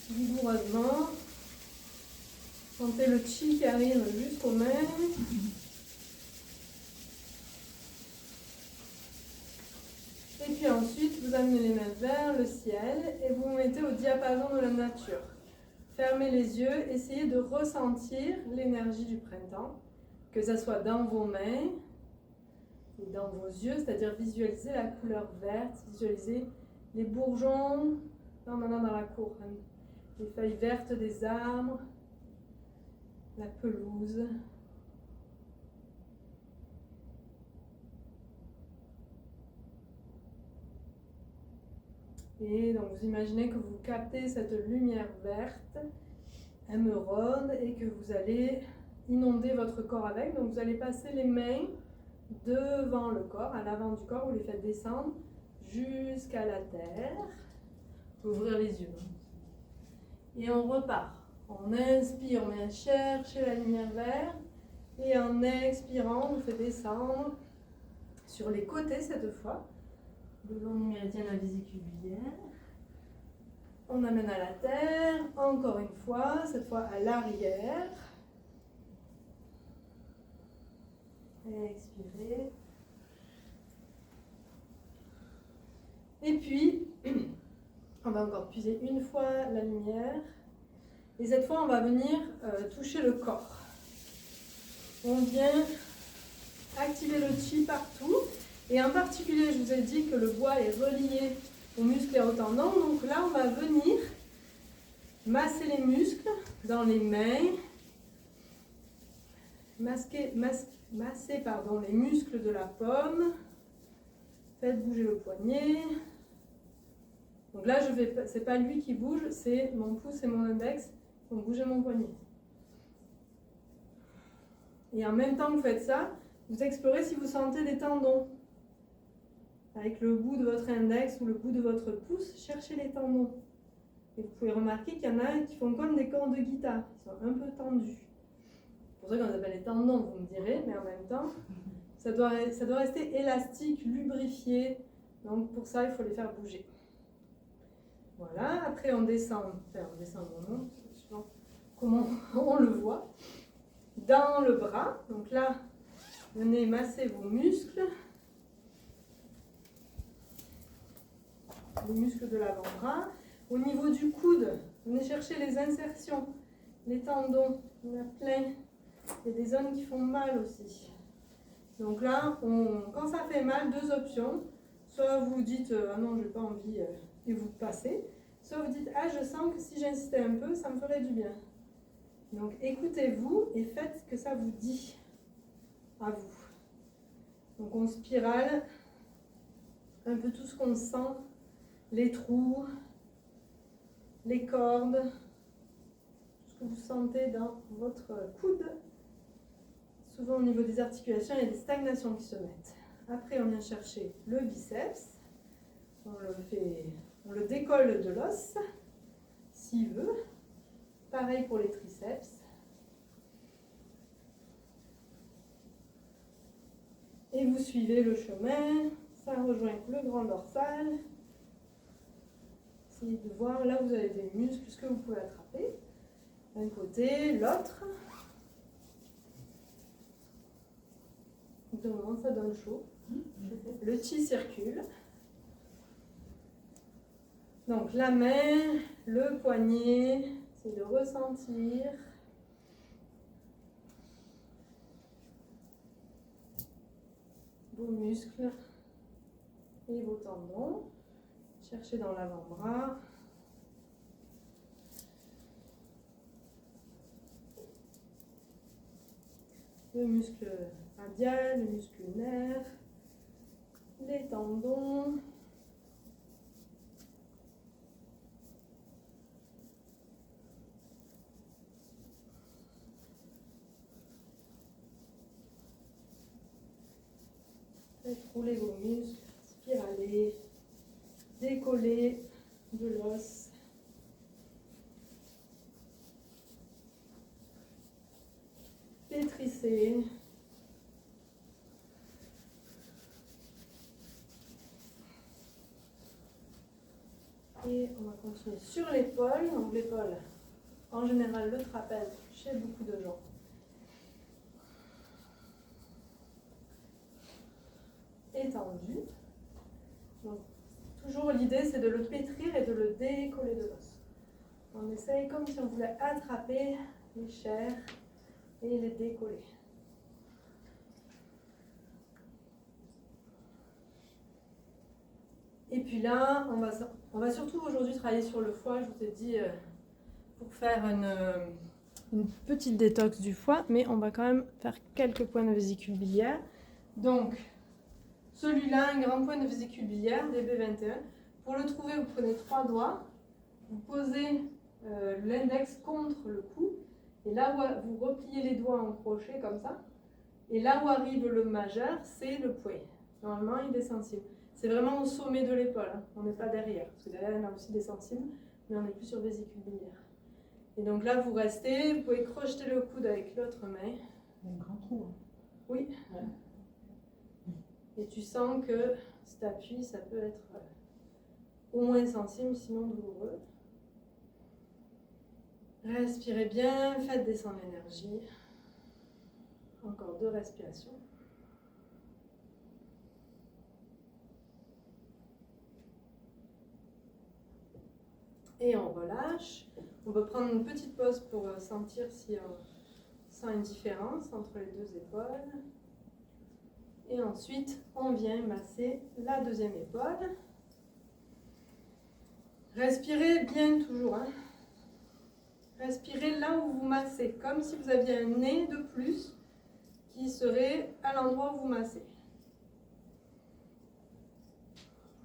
vigoureusement. Sentez le chi qui arrive jusqu'aux mains. Et puis ensuite, vous amenez les mains vers le ciel et vous vous mettez au diapason de la nature. Fermez les yeux, essayez de ressentir l'énergie du printemps, que ce soit dans vos mains et dans vos yeux, c'est-à-dire visualiser la couleur verte, visualiser les bourgeons, maintenant dans la cour, les feuilles vertes des arbres, la pelouse. Et donc vous imaginez que vous captez cette lumière verte, émeraude, et que vous allez inonder votre corps avec. Donc vous allez passer les mains devant le corps, à l'avant du corps, vous les faites descendre jusqu'à la terre. Ouvrir les yeux. Et on repart. On inspire, on vient chercher la lumière verte. Et en expirant, on fait descendre sur les côtés cette fois, le long du méridien de la vésicule. On amène à la terre, encore une fois, cette fois à l'arrière. Expirez. Et puis, on va encore puiser une fois la lumière. Et cette fois, on va venir toucher le corps. On vient activer le chi partout. Et en particulier, je vous ai dit que le bois est relié aux muscles et aux tendons. Donc là, on va venir masser les muscles dans les mains. Masser les muscles de la paume. Faites bouger le poignet. Donc là, c'est pas lui qui bouge, c'est mon pouce et mon index qui vont bouger mon poignet. Et en même temps que vous faites ça, vous explorez si vous sentez des tendons. Avec le bout de votre index ou le bout de votre pouce, cherchez les tendons. Et vous pouvez remarquer qu'il y en a qui font comme des cordes de guitare, qui sont un peu tendus. C'est pour ça qu'on les appelle les tendons, vous me direz, mais en même temps, ça doit rester élastique, lubrifié. Donc pour ça, il faut les faire bouger. Voilà, après on descend, suivant comment on le voit, dans le bras. Donc là, venez masser vos muscles, les muscles de l'avant-bras. Au niveau du coude, venez chercher les insertions, les tendons, il y en a plein. Il y a des zones qui font mal aussi. Donc là, quand ça fait mal, deux options. Soit vous dites ah non, je n'ai pas envie et vous passez. Soit vous dites ah, je sens que si j'insistais un peu, ça me ferait du bien. Donc écoutez-vous et faites ce que ça vous dit à vous. Donc on spirale un peu tout ce qu'on sent, les trous, les cordes, tout ce que vous sentez dans votre coude. Souvent au niveau des articulations, il y a des stagnations qui se mettent. Après, on vient chercher le biceps. On le décolle de l'os, s'il veut. Pareil pour les triceps. Et vous suivez le chemin. Ça rejoint le grand dorsal. Essayez de voir là où vous avez des muscles, ce que vous pouvez attraper. D'un côté, l'autre. De moment, ça donne chaud. Le chi circule. Donc la main, le poignet, c'est de ressentir. Vos muscles et vos tendons. Cherchez dans l'avant-bras. Le muscle radial, le muscle lunaire, les tendons. Faites rouler vos muscles, spiraler, décoller de l'os. Pétrissez. Et on va continuer sur l'épaule. Donc l'épaule, en général, le trapèze chez beaucoup de gens. Étendu. Donc, toujours l'idée, c'est de le pétrir et de le décoller de l'os. On essaye comme si on voulait attraper les chairs et les décoller. Et puis là, on va surtout aujourd'hui travailler sur le foie, je vous ai dit, pour faire une petite détox du foie, mais on va quand même faire quelques points de vésicule biliaire. Donc, celui-là, un grand point de vésicule biliaire, DB21. Pour le trouver, vous prenez 3 doigts, vous posez l'index contre le cou, et là où vous repliez les doigts en crochet comme ça, et là où arrive le majeur, c'est le poignet. Normalement, il est sensible. C'est vraiment au sommet de l'épaule, hein. On n'est pas derrière, parce que derrière, on a aussi des sensibles, mais on n'est plus sur vésicule biliaire. Et donc là, vous restez, vous pouvez crocheter le coude avec l'autre main. Il y a un grand trou. Hein. Oui. Ouais. Et tu sens que cet appui, ça peut être au moins sensible, sinon douloureux. Respirez bien, faites descendre l'énergie. Encore 2 respirations. Et on relâche. On peut prendre une petite pause pour sentir si on sent une différence entre les 2 épaules. Et ensuite, on vient masser la 2e épaule. Respirez bien toujours. Hein. Respirez là où vous massez, comme si vous aviez un nez de plus qui serait à l'endroit où vous massez.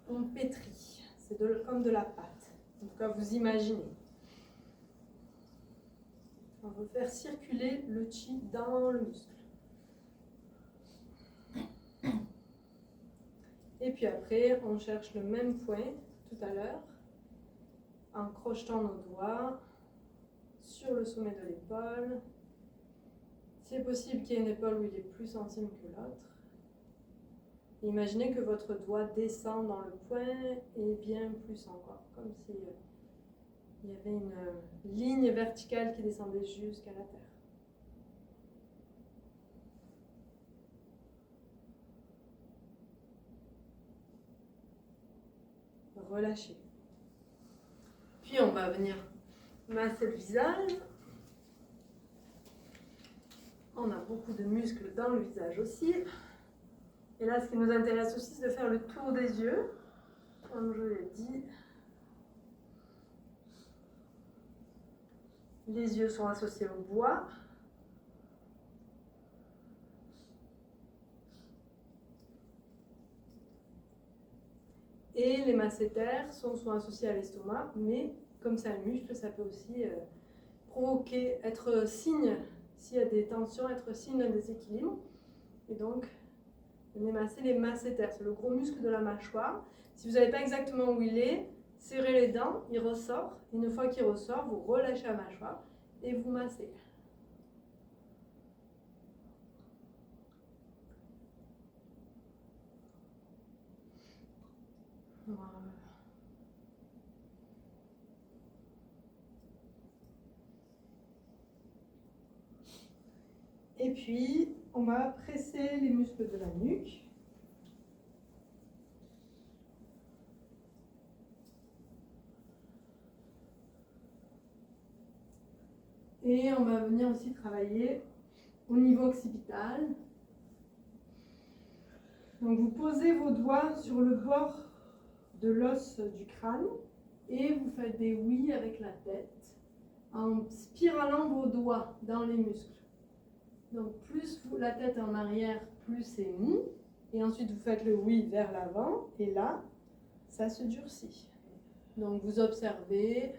On pétrit. C'est comme de la pâte. En tout cas, vous imaginez. On veut faire circuler le chi dans le muscle. Et puis après, on cherche le même point tout à l'heure, en crochetant nos doigts sur le sommet de l'épaule. C'est possible qu'il y ait une épaule où il est plus sensible que l'autre. Imaginez que votre doigt descend dans le point et bien plus encore, comme si il y avait une ligne verticale qui descendait jusqu'à la terre. Relâchez. Puis on va venir masser le visage. On a beaucoup de muscles dans le visage aussi. Et là, ce qui nous intéresse aussi, c'est de faire le tour des yeux, comme je l'ai dit. Les yeux sont associés au bois. Et les masséters sont associés à l'estomac, mais comme c'est un muscle, ça peut aussi provoquer, être signe, s'il y a des tensions, être signe d'un déséquilibre. Et donc, venez masser les masséters, c'est le gros muscle de la mâchoire. Si vous n'avez pas exactement où il est, serrez les dents, il ressort. Une fois qu'il ressort, vous relâchez la mâchoire et vous massez. Voilà. Et puis, on va presser les muscles de la nuque. Et on va venir aussi travailler au niveau occipital. Donc vous posez vos doigts sur le bord de l'os du crâne et vous faites des oui avec la tête en spiralant vos doigts dans les muscles. Donc plus la tête est en arrière, plus c'est mou. Et ensuite vous faites le oui vers l'avant et là, ça se durcit. Donc vous observez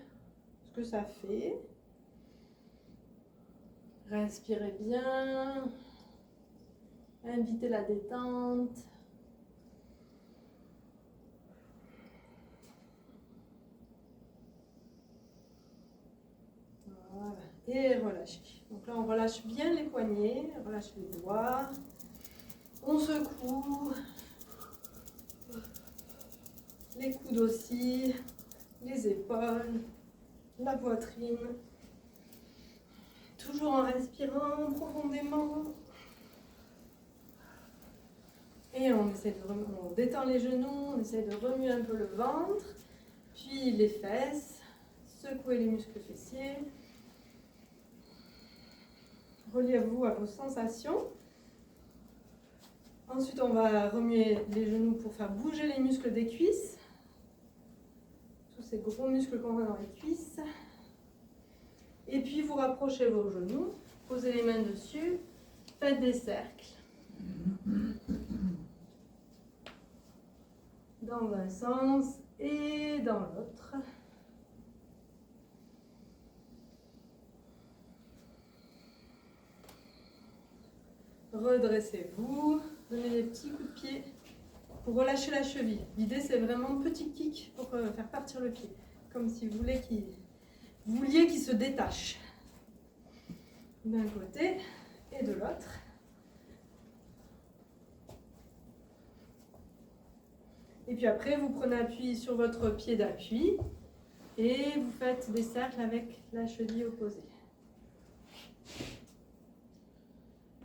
ce que ça fait. Respirez bien. Invitez la détente. Voilà. Et relâchez. Donc là, on relâche bien les poignets, on relâche les doigts. On secoue. Les coudes aussi. les épaules, la poitrine. Toujours en respirant profondément. Et on détend les genoux, on essaie de remuer un peu le ventre, puis les fesses, secouer les muscles fessiers. Reliez-vous à vos sensations. Ensuite, on va remuer les genoux pour faire bouger les muscles des cuisses. Tous ces gros muscles qu'on a dans les cuisses. Et puis, vous rapprochez vos genoux, posez les mains dessus, faites des cercles. Dans un sens et dans l'autre. Redressez-vous, donnez des petits coups de pied pour relâcher la cheville. L'idée, c'est vraiment petit kick pour faire partir le pied, comme si vous vouliez qu'il se détache d'un côté et de l'autre. Et puis après, vous prenez appui sur votre pied d'appui et vous faites des cercles avec la cheville opposée.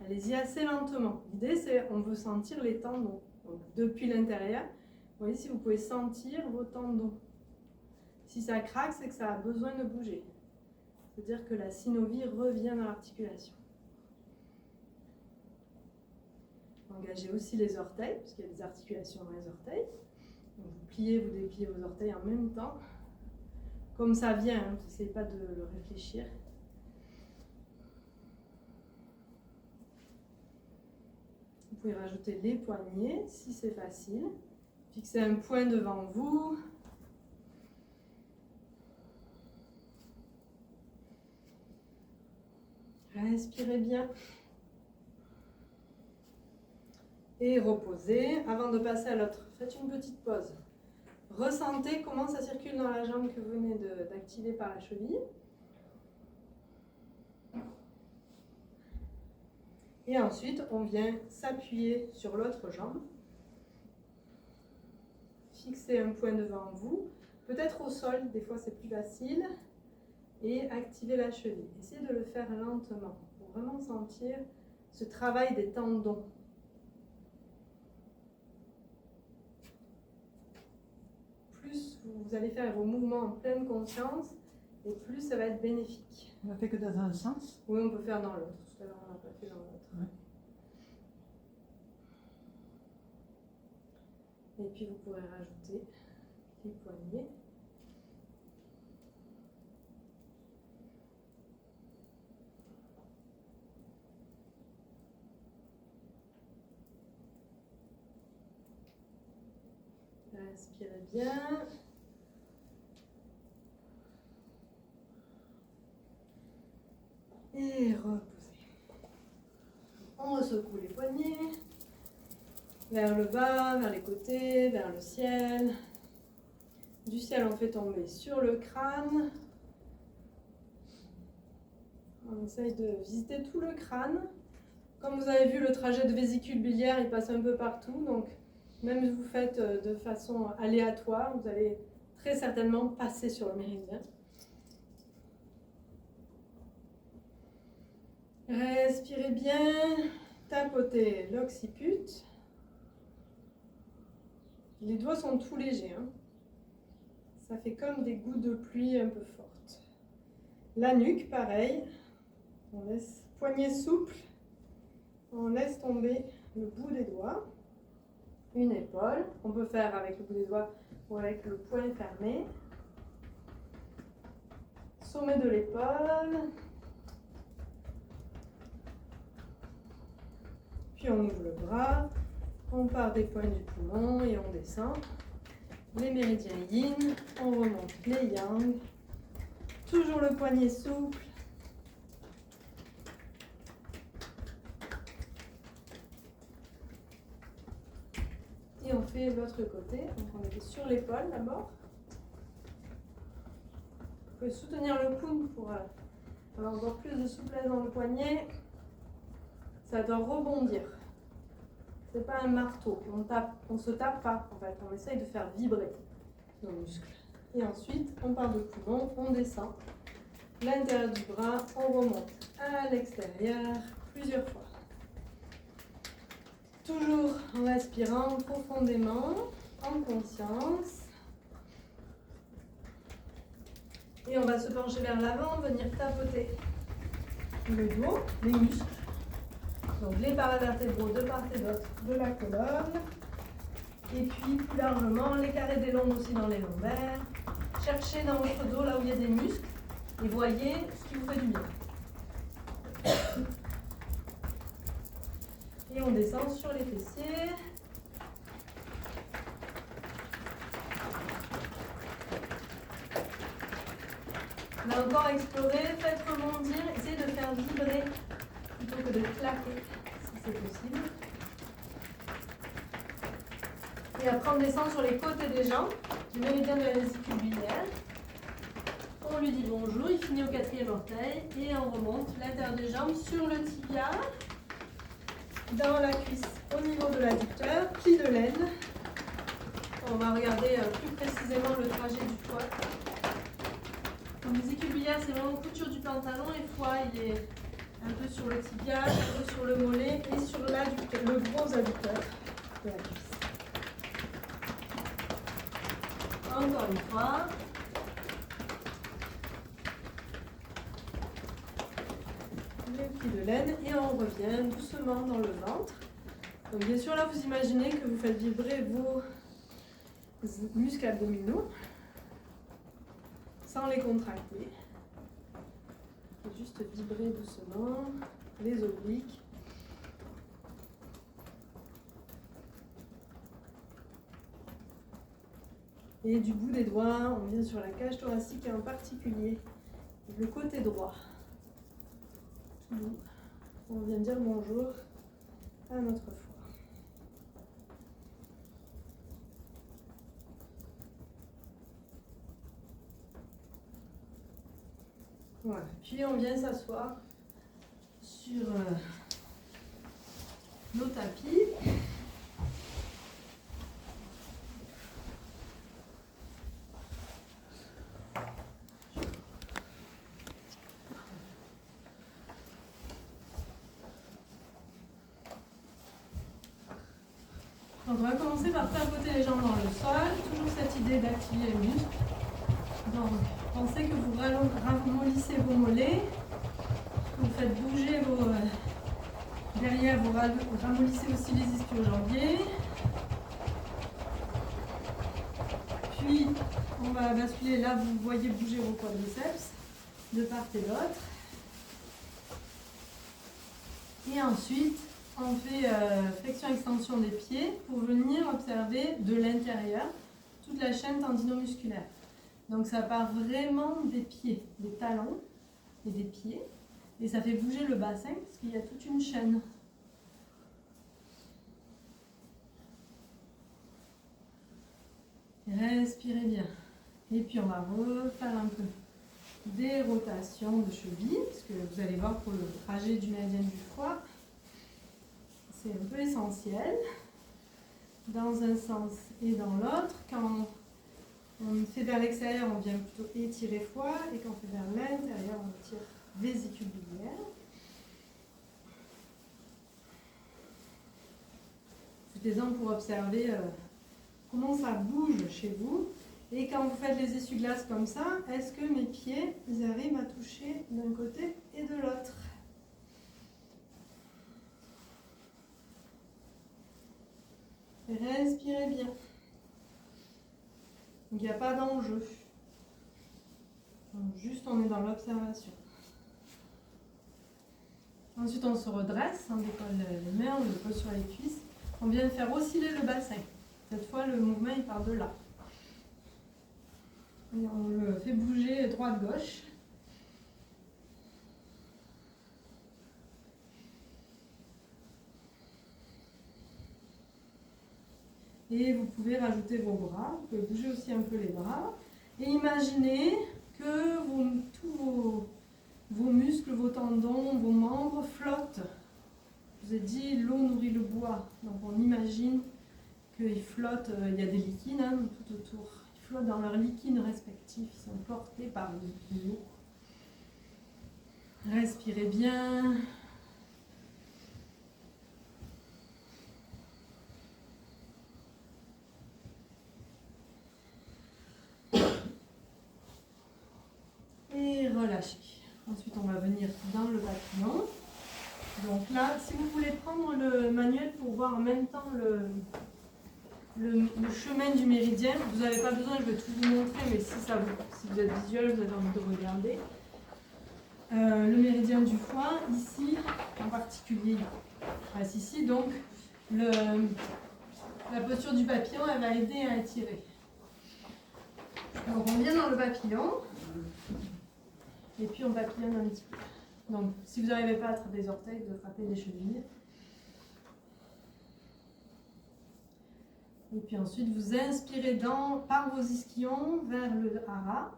Allez-y assez lentement. L'idée, c'est qu'on veut sentir les tendons. Donc, depuis l'intérieur, vous voyez si vous pouvez sentir vos tendons. Si ça craque, c'est que ça a besoin de bouger. C'est-à-dire que la synovie revient dans l'articulation. Engagez aussi les orteils, parce qu'il y a des articulations dans les orteils. Donc, vous pliez, vous dépliez vos orteils en même temps. Comme ça vient, hein, vous n'essayez pas de le réfléchir. Vous pouvez rajouter les poignets, si c'est facile. Fixez un point devant vous. Respirez bien. Et reposez. Avant de passer à l'autre, faites une petite pause. Ressentez comment ça circule dans la jambe que vous venez d'activer par la cheville. Et ensuite, on vient s'appuyer sur l'autre jambe. Fixez un point devant vous, peut-être au sol, des fois c'est plus facile. Et activez la cheville. Essayez de le faire lentement pour vraiment sentir ce travail des tendons. Plus vous allez faire vos mouvements en pleine conscience, et plus ça va être bénéfique. On ne fait que dans un sens? Oui, on peut faire dans l'autre. Tout à l'heure, on n'a pas fait dans l'autre. Ouais. Et puis vous pourrez rajouter les poignets. Respirez bien. Et reposez. On secoue les poignets vers le bas, vers les côtés, vers le ciel. Du ciel, on fait tomber sur le crâne. On essaye de visiter tout le crâne. Comme vous avez vu, le trajet de vésicule biliaire, il passe un peu partout. Donc, même si vous faites de façon aléatoire, vous allez très certainement passer sur le méridien. Respirez bien, tapotez l'occiput. Les doigts sont tout légers, hein. Ça fait comme des gouttes de pluie un peu fortes. La nuque, pareil. On laisse poignet souple. On laisse tomber le bout des doigts. Une épaule. On peut faire avec le bout des doigts ou avec le poing fermé. Sommet de l'épaule. Puis on ouvre le bras. On part des points du poumon et on descend. Les méridiens yin. On remonte les yang. Toujours le poignet souple. Et on fait l'autre côté. Donc on est sur l'épaule d'abord. Vous pouvez soutenir le coude pour avoir encore plus de souplesse dans le poignet. Ça doit rebondir. C'est pas un marteau. On se tape pas en fait. On essaye de faire vibrer nos muscles. Et ensuite, on part de coulon, on descend l'intérieur du bras, on remonte à l'extérieur plusieurs fois. Toujours en respirant profondément, en conscience. Et on va se pencher vers l'avant, venir tapoter le dos, les muscles. Donc les paravertébraux de part et d'autre de la colonne. Et puis plus largement, les carrés des lombes aussi dans les lombaires. Cherchez dans votre dos là où il y a des muscles et voyez ce qui vous fait du bien. Et on descend sur les fessiers. Là encore, explorez, faites rebondir, essayez de faire vibrer plutôt que de claquer, si c'est possible. Et après, on descend sur les côtés des jambes, du méridien de la vésicule biliaire. On lui dit bonjour, il finit au 4e orteil et on remonte l'intérieur des jambes sur le tibia, dans la cuisse au niveau de l'adducteur, pli de l'aine. On va regarder plus précisément le trajet du foie. Donc, vésicule biliaire, c'est vraiment couture du pantalon et foie, il est un peu sur le tibia, un peu sur le mollet et sur l'adducteur, le gros adducteur de la cuisse. Encore une fois. Le pli de l'aine et on revient doucement dans le ventre. Donc bien sûr là vous imaginez que vous faites vibrer vos muscles abdominaux sans les contracter. Juste vibrer doucement les obliques. Et du bout des doigts, on vient sur la cage thoracique et en particulier le côté droit. On vient dire bonjour à notre foie. Voilà, puis on vient s'asseoir sur nos tapis. Donc on va commencer par tapoter les jambes dans le sol, toujours cette idée d'activer les muscles. Donc pensez que vous ramollissez vos mollets, que vous faites bouger vos... derrière, vous ramollissez aussi les ischio-jambiers. Puis on va basculer, là vous voyez bouger vos quadriceps de part et d'autre. Et ensuite, on fait flexion-extension des pieds pour venir observer de l'intérieur toute la chaîne tendinomusculaire. Donc ça part vraiment des pieds, des talons et des pieds. Et ça fait bouger le bassin parce qu'il y a toute une chaîne. Respirez bien. Et puis on va refaire un peu des rotations de cheville, parce que vous allez voir pour le trajet du méridien du foie, c'est un peu essentiel, dans un sens et dans l'autre. Quand on fait vers l'extérieur, on vient plutôt étirer foie, et quand on fait vers l'intérieur, on tire vésicule biliaire. Profitez-en pour observer comment ça bouge chez vous. Et quand vous faites les essuie-glaces comme ça, est-ce que mes pieds ils arrivent à toucher d'un côté et de l'autre? Respirez bien. Donc il n'y a pas d'enjeu. Juste on est dans l'observation. Ensuite on se redresse, on décolle les mains, on le pose sur les cuisses. On vient faire osciller le bassin. Cette fois le mouvement il part de là. Et on le fait bouger droite-gauche. Et vous pouvez rajouter vos bras, vous pouvez bouger aussi un peu les bras. Et imaginez que tous vos muscles, vos tendons, vos membres flottent. Je vous ai dit, l'eau nourrit le bois. Donc on imagine qu'il flotte, il y a des liquides tout autour. Il flottent dans leurs liquides respectifs, ils sont portés par l'eau. Respirez bien. Et relâchez. Ensuite, on va venir dans le papillon. Donc là, si vous voulez prendre le manuel pour voir en même temps le chemin du méridien, vous n'avez pas besoin, je vais tout vous montrer, mais si vous êtes visuel, vous avez envie de regarder. Le méridien du foie, ici, en particulier, passe ici, donc la posture du papillon, elle va aider à étirer. Donc on vient dans le papillon, et puis on papillonne un petit peu. Donc si vous n'arrivez pas à attraper les orteils, vous attrapez les chevilles. Et puis ensuite, vous inspirez par vos ischions vers le hara.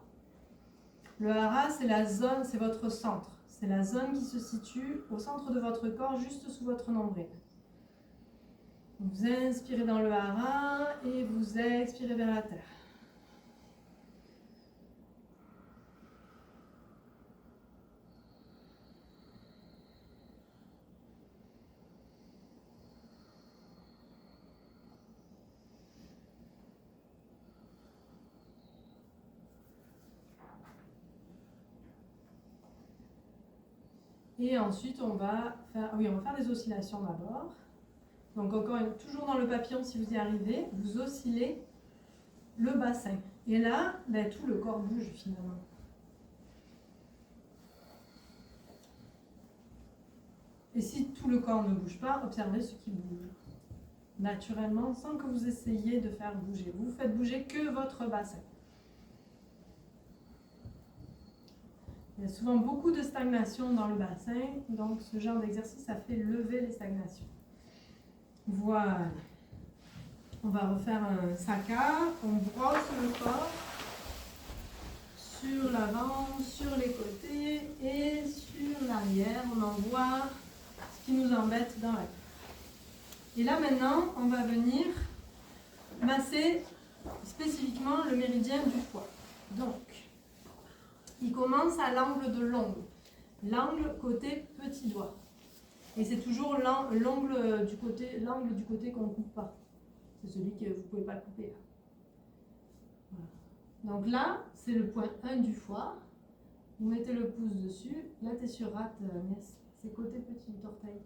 Le hara, c'est la zone, c'est votre centre. C'est la zone qui se situe au centre de votre corps, juste sous votre nombril. Vous inspirez dans le hara et vous expirez vers la terre. Et ensuite, on va faire des oscillations d'abord. Donc toujours dans le papillon, si vous y arrivez, vous oscillez le bassin. Et là, tout le corps bouge finalement. Et si tout le corps ne bouge pas, observez ce qui bouge. Naturellement, sans que vous essayiez de faire bouger. Vous faites bouger que votre bassin. Il y a souvent beaucoup de stagnation dans le bassin, donc ce genre d'exercice, ça fait lever les stagnations. Voilà. On va refaire un saka, on brosse le corps sur l'avant, sur les côtés et sur l'arrière. On envoie ce qui nous embête dans la tête. Et là maintenant, on va venir masser spécifiquement le méridien du foie. Donc, il commence à l'angle de l'ongle, l'angle côté petit doigt. Et c'est toujours l'angle du côté qu'on ne coupe pas. C'est celui que vous ne pouvez pas couper. Voilà. Donc là, c'est le point 1 du foie. Vous mettez le pouce dessus. Là, tu es sur rate, Agnès. C'est côté petit orteil.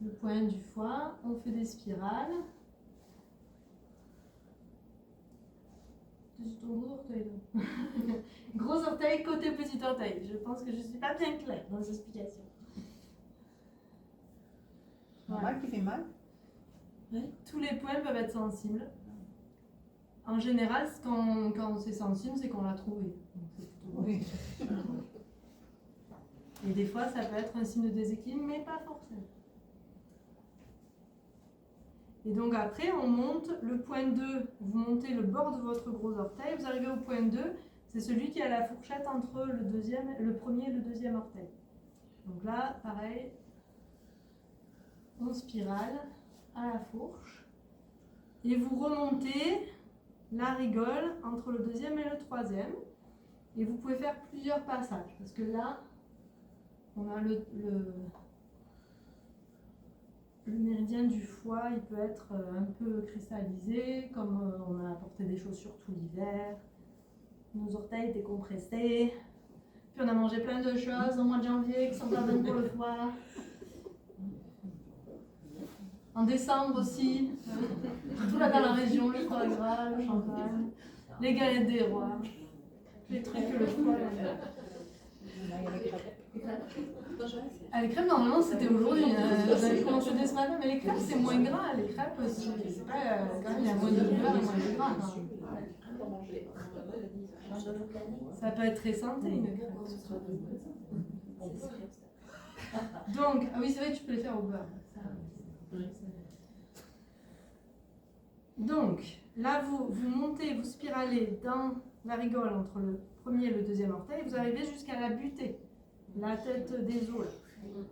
Le point du foie, on fait des spirales. C'est ton gros orteil. Gros orteil, côté petit orteil. Je pense que je ne suis pas bien claire dans les explications. Normal qui fait mal. Oui. Tous les points peuvent être sensibles. En général, quand c'est sensible, c'est qu'on l'a trouvé. Donc c'est plutôt bon. Oui. Et des fois, ça peut être un signe de déséquilibre, mais pas forcément. Et donc après, on monte le point 2, vous montez le bord de votre gros orteil, vous arrivez au point 2, c'est celui qui a la fourchette entre le premier et le deuxième orteil. Donc là, pareil, on spirale à la fourche, et vous remontez la rigole entre le deuxième et le troisième, et vous pouvez faire plusieurs passages, parce que là, on a le méridien du foie, il peut être un peu cristallisé, comme on a porté des chaussures tout l'hiver, nos orteils étaient compressés, puis on a mangé plein de choses au mois de janvier qui sont pas bonnes pour le foie. En décembre aussi, surtout là dans la région, le foie gras, le champagne, les galettes des rois, les trucs que le foie. Les crêpes, normalement, c'était aujourd'hui. Vous avez commencé dès ce matin, mais les crêpes, c'est moins gras. Les crêpes, c'est pas quand même, il y a moins de beurre et moins de gras. Ça peut être très santé, une crêpe. Donc, ah oui, c'est vrai que tu peux les faire au beurre. Donc, là, vous montez, vous spiralez dans la rigole entre le premier et le deuxième orteil, vous arrivez jusqu'à la butée, la tête des os.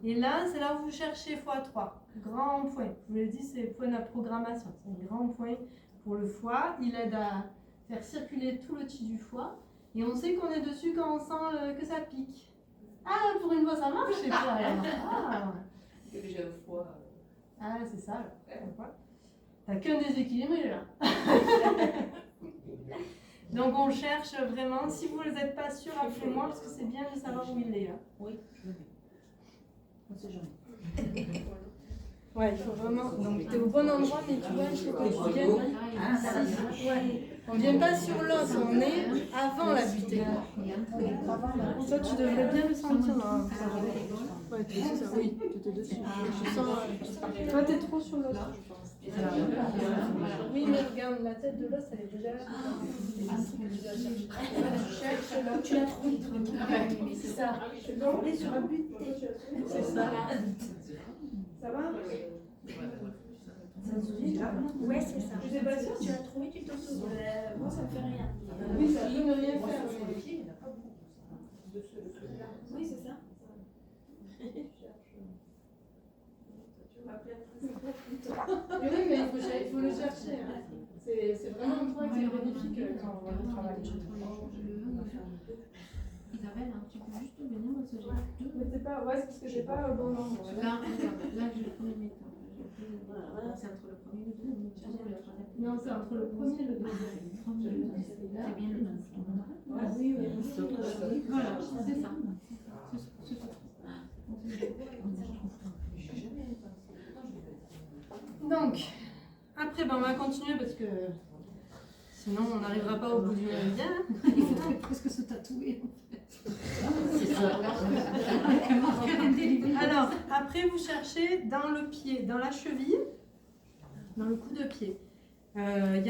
Et là, c'est là où vous cherchez x3, grand point. Je vous l'ai dit, c'est le point de la programmation. C'est un grand point pour le foie. Il aide à faire circuler tout le tissu du foie. Et on sait qu'on est dessus quand on sent que ça pique. Ah, pour une fois, ça marche chez toi. Ah, J'ai un foie. ah c'est ça. T'as qu'un déséquilibré là. Donc on cherche vraiment, si vous n'êtes pas sûr, appelez-moi parce que c'est bien de savoir où il est. Là. Oui, je le mets. On sait jamais. Ouais, il faut vraiment. Donc tu es au bon endroit, mais tu vois, il faut que tu viennes. Ouais. On ne vient pas sur l'os, on est avant la butée. Toi, tu devrais bien le sentir. Non, ouais, tu sais ça, oui, tu étais dessus. Je sens. Toi, tu es trop sur l'os. Oui, mais regarde, la tête de l'os, elle est déjà là. Cherche là. Tu l'as trouvé. C'est ça. On est sur un but. C'est ça. Ça va? Ouais, c'est ça. Je sais pas si Tu l'as trouvé, tu t'en souviens. Moi, ça me fait rien. oui, ça peut ne rien faire. Oui, c'est ça. Oui, mais il faut le chercher. Hein. C'est vraiment un point qui est bénéfique quand on voit le travail. Isabelle, hein, tu peux juste venir parce que j'ai deux. Mais c'est pas, ouais, c'est parce que j'ai pas le bon nombre. Là, regarde, là j'ai le premier métal. C'est entre le premier et le deuxième. Le troisième. Non, c'est entre le premier et le deuxième. Le premier et le deuxième. C'est bien le même. Ah oui, oui. Voilà, c'est ça. C'est ça. Donc, après, ben, on va continuer parce que sinon on n'arrivera pas au bout du méridien. Il faudrait presque se tatouer. C'est ça. Alors, après, vous cherchez dans le pied, dans la cheville, dans le coup de pied. Il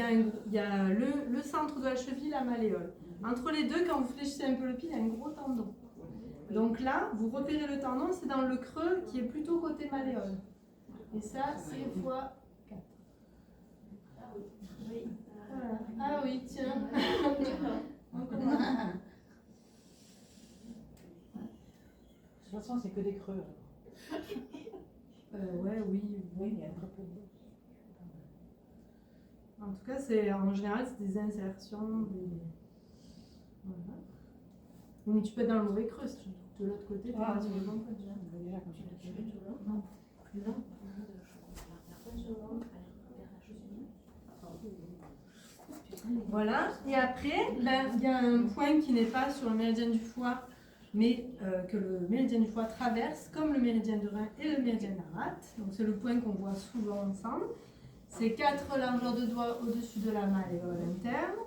y a le centre de la cheville, la malléole. Entre les deux, quand vous fléchissez un peu le pied, il y a un gros tendon. Donc là, vous repérez le tendon, c'est dans le creux qui est plutôt côté malléole. Et ça, c'est x4. Voilà. Ah oui, tiens. De toute façon, c'est que des creux. Ouais, oui. Oui, il y a très peu de. En tout cas, c'est en général, c'est des insertions. Voilà. Mais tu peux être dans le mauvais creux si tu de l'autre côté. Tu vas sur le bon côté. Déjà, quand tu Non, plus long. Voilà. Et après, ben, il y a un point qui n'est pas sur le méridien du foie, mais que le méridien du foie traverse, comme le méridien du rein et le méridien de la rate. Donc c'est le point qu'on voit souvent ensemble. C'est 4 largeurs de doigts au-dessus de la malléole interne.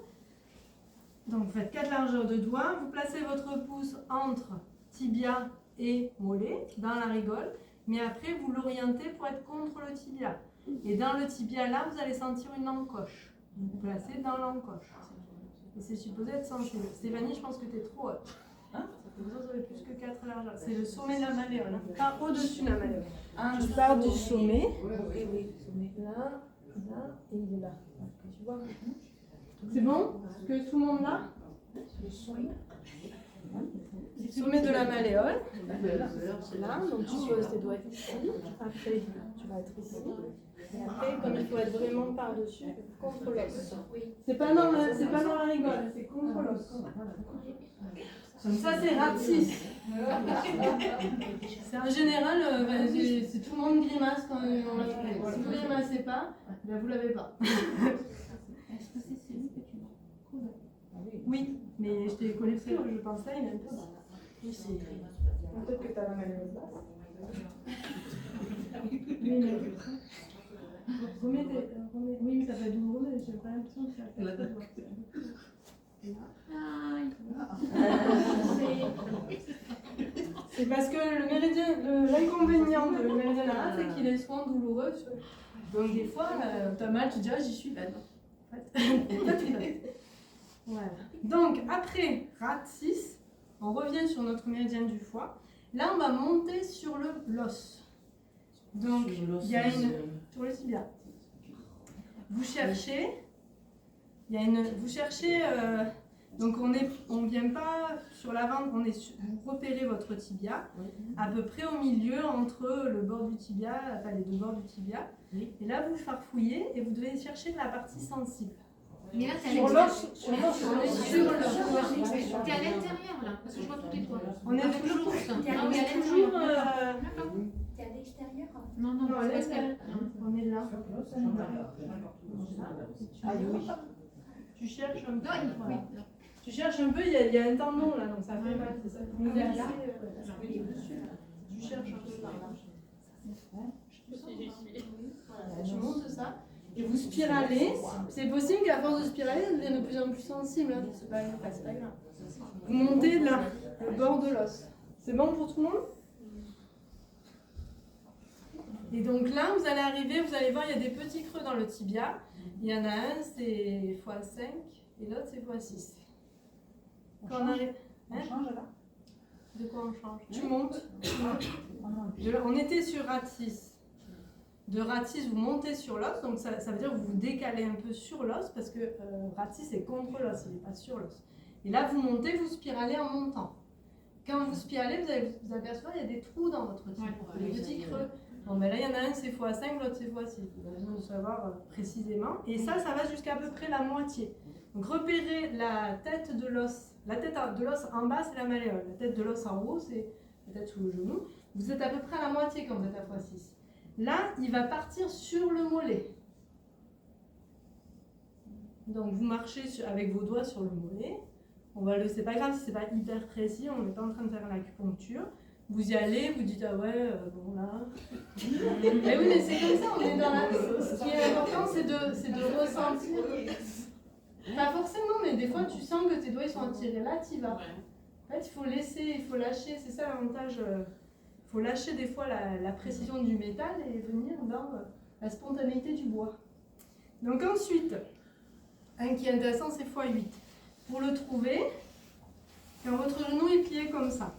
Donc vous faites 4 largeurs de doigts. Vous placez votre pouce entre tibia et mollet dans la rigole, mais après vous l'orientez pour être contre le tibia. Et dans le tibia là, vous allez sentir une encoche. Vous placez dans l'encoche. Et c'est supposé être sensible. Stéphanie, je pense que tu es trop haute. Vous avez plus que 4 largeurs. C'est le sommet de la malléole, hein. Pas au-dessus de la malléole. Tu pars du sommet. Là, là, et il est là. Tu vois? C'est bon? Que tout le monde là? Le sommet de la malléole. C'est là, donc tu poses tes doigts ici. Après, tu vas être ici. Et après, comme il faut être vraiment par-dessus, contre l'os. C'est pas dans la rigole, c'est contre l'os. Comme ça, c'est rate 6. C'est en général, c'est tout le monde grimace quand on l'a fait. Si vous ne grimacez pas, ben vous ne l'avez pas. Est-ce que c'est celui que tu vois? Oui, mais je t'ai collé plus, je pense là, il est un peu bas. Ici. Peut-être que tu as la malléole basse. Remettez. Oui, mais ça va être douloureux, mais j'ai pas l'impression que ça fait. C'est parce que l'inconvénient de le méridien de la rate, c'est qu'il est souvent douloureux. Donc des fois, t'as mal, tu dis ah j'y suis pas. En fait, voilà. Donc après rate 6, on revient sur notre méridien du foie. Là, on va monter sur l'os. Donc il y a une sur le tibia. Vous cherchez. Vous cherchez Donc on vient pas sur l'avant, vous repérez votre tibia à peu près au milieu entre le bord du tibia, enfin les deux bords du tibia. Oui. Et là vous farfouillez et vous devez chercher la partie sensible. Mais là, t'es à Sur l'extérieur. l'os, sur l'os, on est Sur sur l'os. l'os. T'es à l'intérieur là, parce que je vois tous les doigts. On est toujours, T'es à on est l'intérieur. toujours, D'accord. T'es à l'extérieur. Non, non, non, c'est là, parce qu'elle. on est là. Ah oui. Tu cherches un peu. Oui, voilà. oui. Tu cherches un peu, il y a un tendon là, donc ça fait mal, c'est ça. On est assez, tu cherches un peu par là. Voilà, tu montes ça et vous spiralez. C'est possible qu'à force de spiraler, ça devienne de plus en plus sensible. Hein. C'est pas grave. Vous montez là, le bord de l'os. C'est bon pour tout le monde? Et donc là, vous allez arriver, vous allez voir, il y a des petits creux dans le tibia. Il y en a un, c'est x5 et l'autre, c'est x6. Quand on arrive. On change là? De quoi on change? Tu montes. Oh non, On était sur rat 6. De rat 6, vous montez sur l'os, donc ça veut dire que vous vous décalez un peu sur l'os parce que rat 6 est contre l'os, il n'est pas sur l'os. Et là, vous montez, vous spiralez en montant. Quand vous spiralez, vous allez vous apercevoir qu'il y a des trous dans votre tibia, des petits creux. Bon, ben là, il y en a un, c'est x5, l'autre, c'est x6. Vous avez besoin de savoir précisément. Et ça va jusqu'à peu près la moitié. Donc, repérez la tête de l'os. La tête de l'os en bas, c'est la malléole. La tête de l'os en haut, c'est la tête sous le genou. Vous êtes à peu près à la moitié quand vous êtes à x6. Là, il va partir sur le mollet. Donc, vous marchez avec vos doigts sur le mollet. C'est pas grave si c'est pas hyper précis, on n'est pas en train de faire l'acupuncture. Vous y allez, vous dites ah ouais, bon là. Mais oui, mais c'est comme ça, on est dans la. Ce qui est important, c'est de ressentir. Pas forcément, mais des fois tu sens que tes doigts ils sont attirés. Là, tu y vas. En fait, il faut laisser, il faut lâcher, c'est ça l'avantage. Il faut lâcher des fois la précision du métal et venir dans la spontanéité du bois. Donc ensuite, un qui est intéressant, c'est x8. Pour le trouver, quand votre genou est plié comme ça,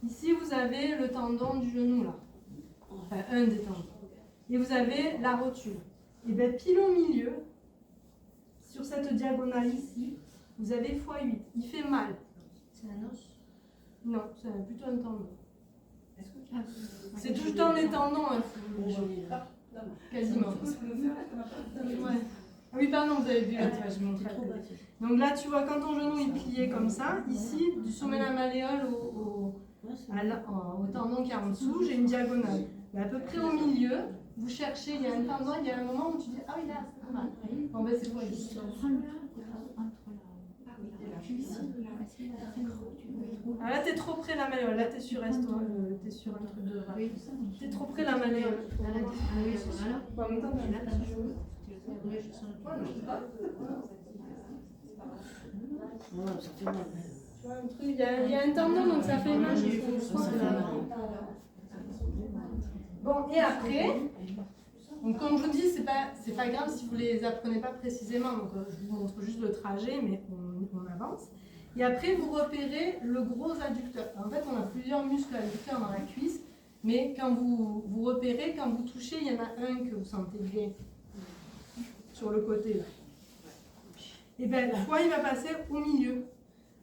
ici vous avez le tendon du genou là, enfin un des tendons, et vous avez la rotule. Et bien pile au milieu, sur cette diagonale ici, vous avez x8. Il fait mal. C'est un os. Non, c'est plutôt un tendon. C'est tout le temps des tendons, hein, quasiment. Ouais. Ah oui, pardon, vous avez vu la je montre à côté. Donc là, tu vois, quand ton genou est plié comme ça, ici, du sommet de la malléole au tendon qui est en dessous, j'ai une diagonale. Et à peu près au milieu, vous cherchez, il y a un tendon, il y a un moment où tu dis, ah oui, là, c'est pas mal. Bon, ben c'est quoi ici? Ah là, t'es trop près de la malléole, là, t'es sur estomac, t'es sur un truc de... T'es trop près de la malléole. Bon, en même temps, tu l'as. ça fait mal. Tu vois, un truc, il y a un tendon, donc ça fait mal. Bon, et après, donc comme je vous dis, c'est pas grave si vous les apprenez pas précisément, donc je vous montre juste le trajet, mais on avance. Et après, vous repérez le gros adducteur. En fait, on a plusieurs muscles adducteurs dans la cuisse, mais quand vous repérez, quand vous touchez, il y en a un que vous sentez bien sur le côté là. Et bien, le foie, il va passer au milieu.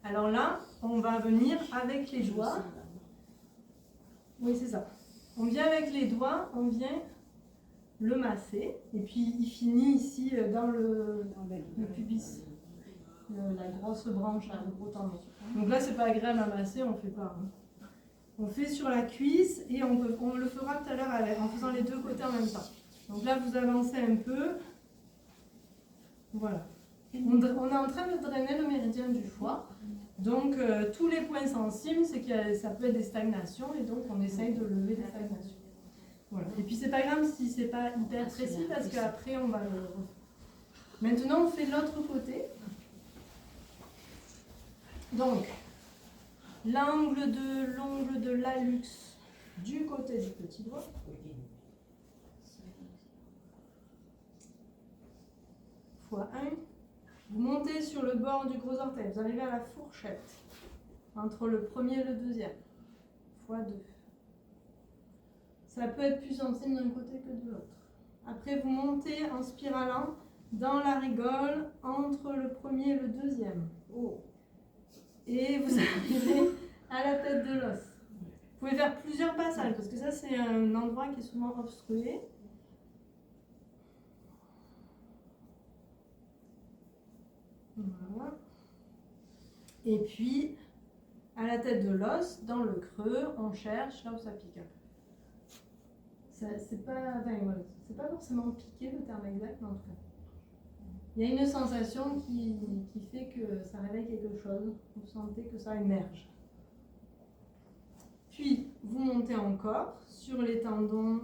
Alors là, on va venir avec les doigts. Oui, c'est ça. On vient avec les doigts, on vient le masser. Et puis, il finit ici dans le pubis. La grosse branche, là, le gros tendon. Donc là, c'est pas agréable à masser, on fait pas. Hein. On fait sur la cuisse et on le fera tout à l'heure en faisant les deux côtés en même temps. Donc là, vous avancez un peu. Voilà. On est en train de drainer le méridien du foie. Donc, tous les points sensibles, c'est que ça peut être des stagnations et donc on essaye de lever des stagnations. Voilà. Et puis, c'est pas grave si c'est pas hyper précis parce qu'après, on va le... Maintenant, on fait l'autre côté. Donc, l'angle de l'ongle de l'hallux du côté du petit doigt. Fois 1. Vous montez sur le bord du gros orteil. Vous arrivez à la fourchette entre le premier et le deuxième. Fois 2. Ça peut être plus sensible d'un côté que de l'autre. Après, vous montez en spiralant dans la rigole entre le premier et le deuxième. Et vous arrivez à la tête de l'os. Vous pouvez faire plusieurs passages parce que ça c'est un endroit qui est souvent obstrué. Voilà. Et puis à la tête de l'os, dans le creux, on cherche là où ça pique. C'est pas, enfin, voilà, c'est pas forcément piqué le terme exact, mais en tout cas. Il y a une sensation qui fait que ça réveille quelque chose. Vous sentez que ça émerge. Puis, vous montez encore sur les tendons.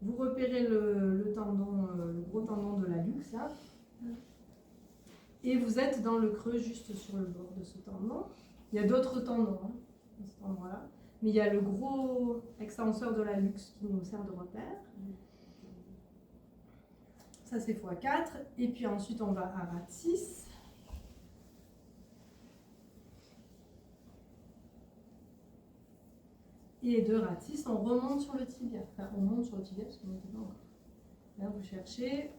Vous repérez le tendon, le gros tendon de la luxe, là. Et vous êtes dans le creux, juste sur le bord de ce tendon. Il y a d'autres tendons, hein, à cet endroit-là. Mais il y a le gros extenseur de la luxe qui nous sert de repère. Ça c'est x4. Et puis ensuite on va à rate 6. Et de rate 6, on remonte sur le tibia. Enfin, on monte sur le tibia parce qu'on n'était pas encore. Là vous cherchez,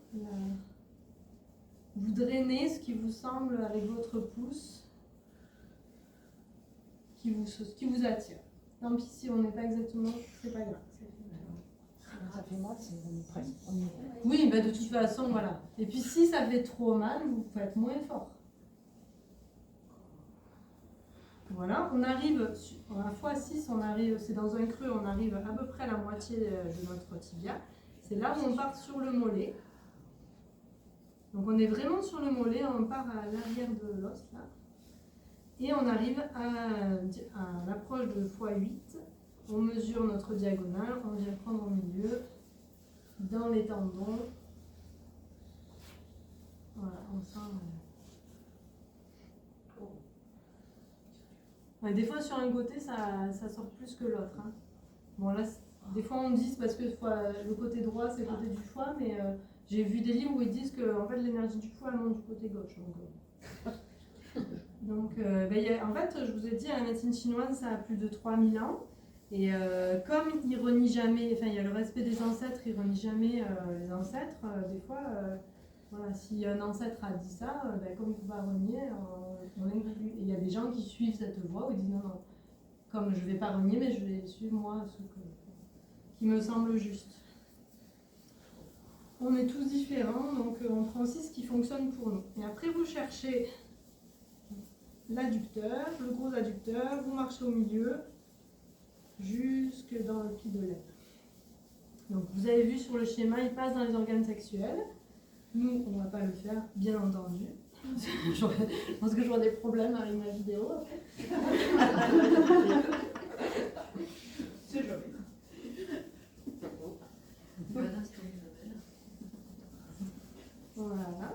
vous drainez ce qui vous semble avec votre pouce, qui vous attire. Tant pis si on n'est pas exactement, c'est pas grave. Ça fait mal, c'est presque. Oui, bah de toute façon, voilà. Et puis si ça fait trop mal, vous faites moins fort. Voilà, on arrive à x6, on arrive, c'est dans un creux, on arrive à peu près à la moitié de notre tibia. C'est là où on part sur le mollet. Donc on est vraiment sur le mollet, on part à l'arrière de l'os là. Et on arrive à l'approche de x8. On mesure notre diagonale, on vient prendre au milieu, dans les tendons. Voilà, on sent. Ouais, des fois sur un côté ça sort plus que l'autre. Hein. Bon là, des fois on dit c'est parce que le côté droit c'est le côté du foie, mais j'ai vu des livres où ils disent que en fait, l'énergie du foie elle monte du côté gauche. Donc, en fait, je vous ai dit, la médecine chinoise, ça a plus de 3000 ans. Et comme ils renient jamais, enfin, il y a le respect des ancêtres, ils renient jamais les ancêtres, des fois, voilà, si un ancêtre a dit ça, comme il ne faut pas renier, on l'inclut. Et il y a des gens qui suivent cette voie où ils disent non, non, comme je ne vais pas renier, mais je vais suivre moi ce qui me semble juste. On est tous différents, donc on prend aussi ce qui fonctionne pour nous. Et après, vous cherchez l'adducteur, le gros adducteur, vous marchez au milieu jusque dans le pli de l'aile. Donc vous avez vu sur le schéma, il passe dans les organes sexuels. Nous, on ne va pas le faire, bien entendu. Je pense que j'aurai des problèmes avec ma vidéo après. C'est joli. Voilà.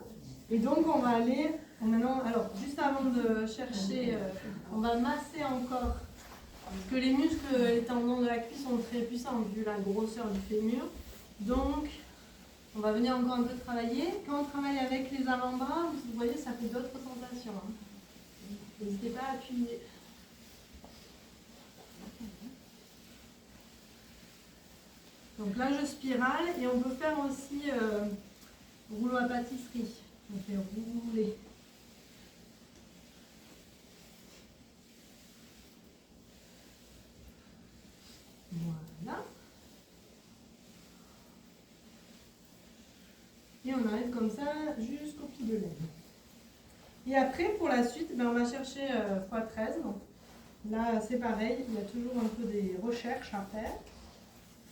Et donc on va aller, maintenant, alors juste avant de chercher, on va masser encore, parce que les muscles, les tendons de la cuisse sont très puissants vu la grosseur du fémur. Donc on va venir encore un peu travailler. Quand on travaille avec les avant-bras, vous voyez, ça fait d'autres sensations. Hein. N'hésitez pas à appuyer. Donc là je spirale et on peut faire aussi rouleau à pâtisserie. On fait rouler. Voilà. Et on arrive comme ça jusqu'au pied de l'aile. Et après, pour la suite, on va chercher x13. Donc, là, c'est pareil, il y a toujours un peu des recherches à faire.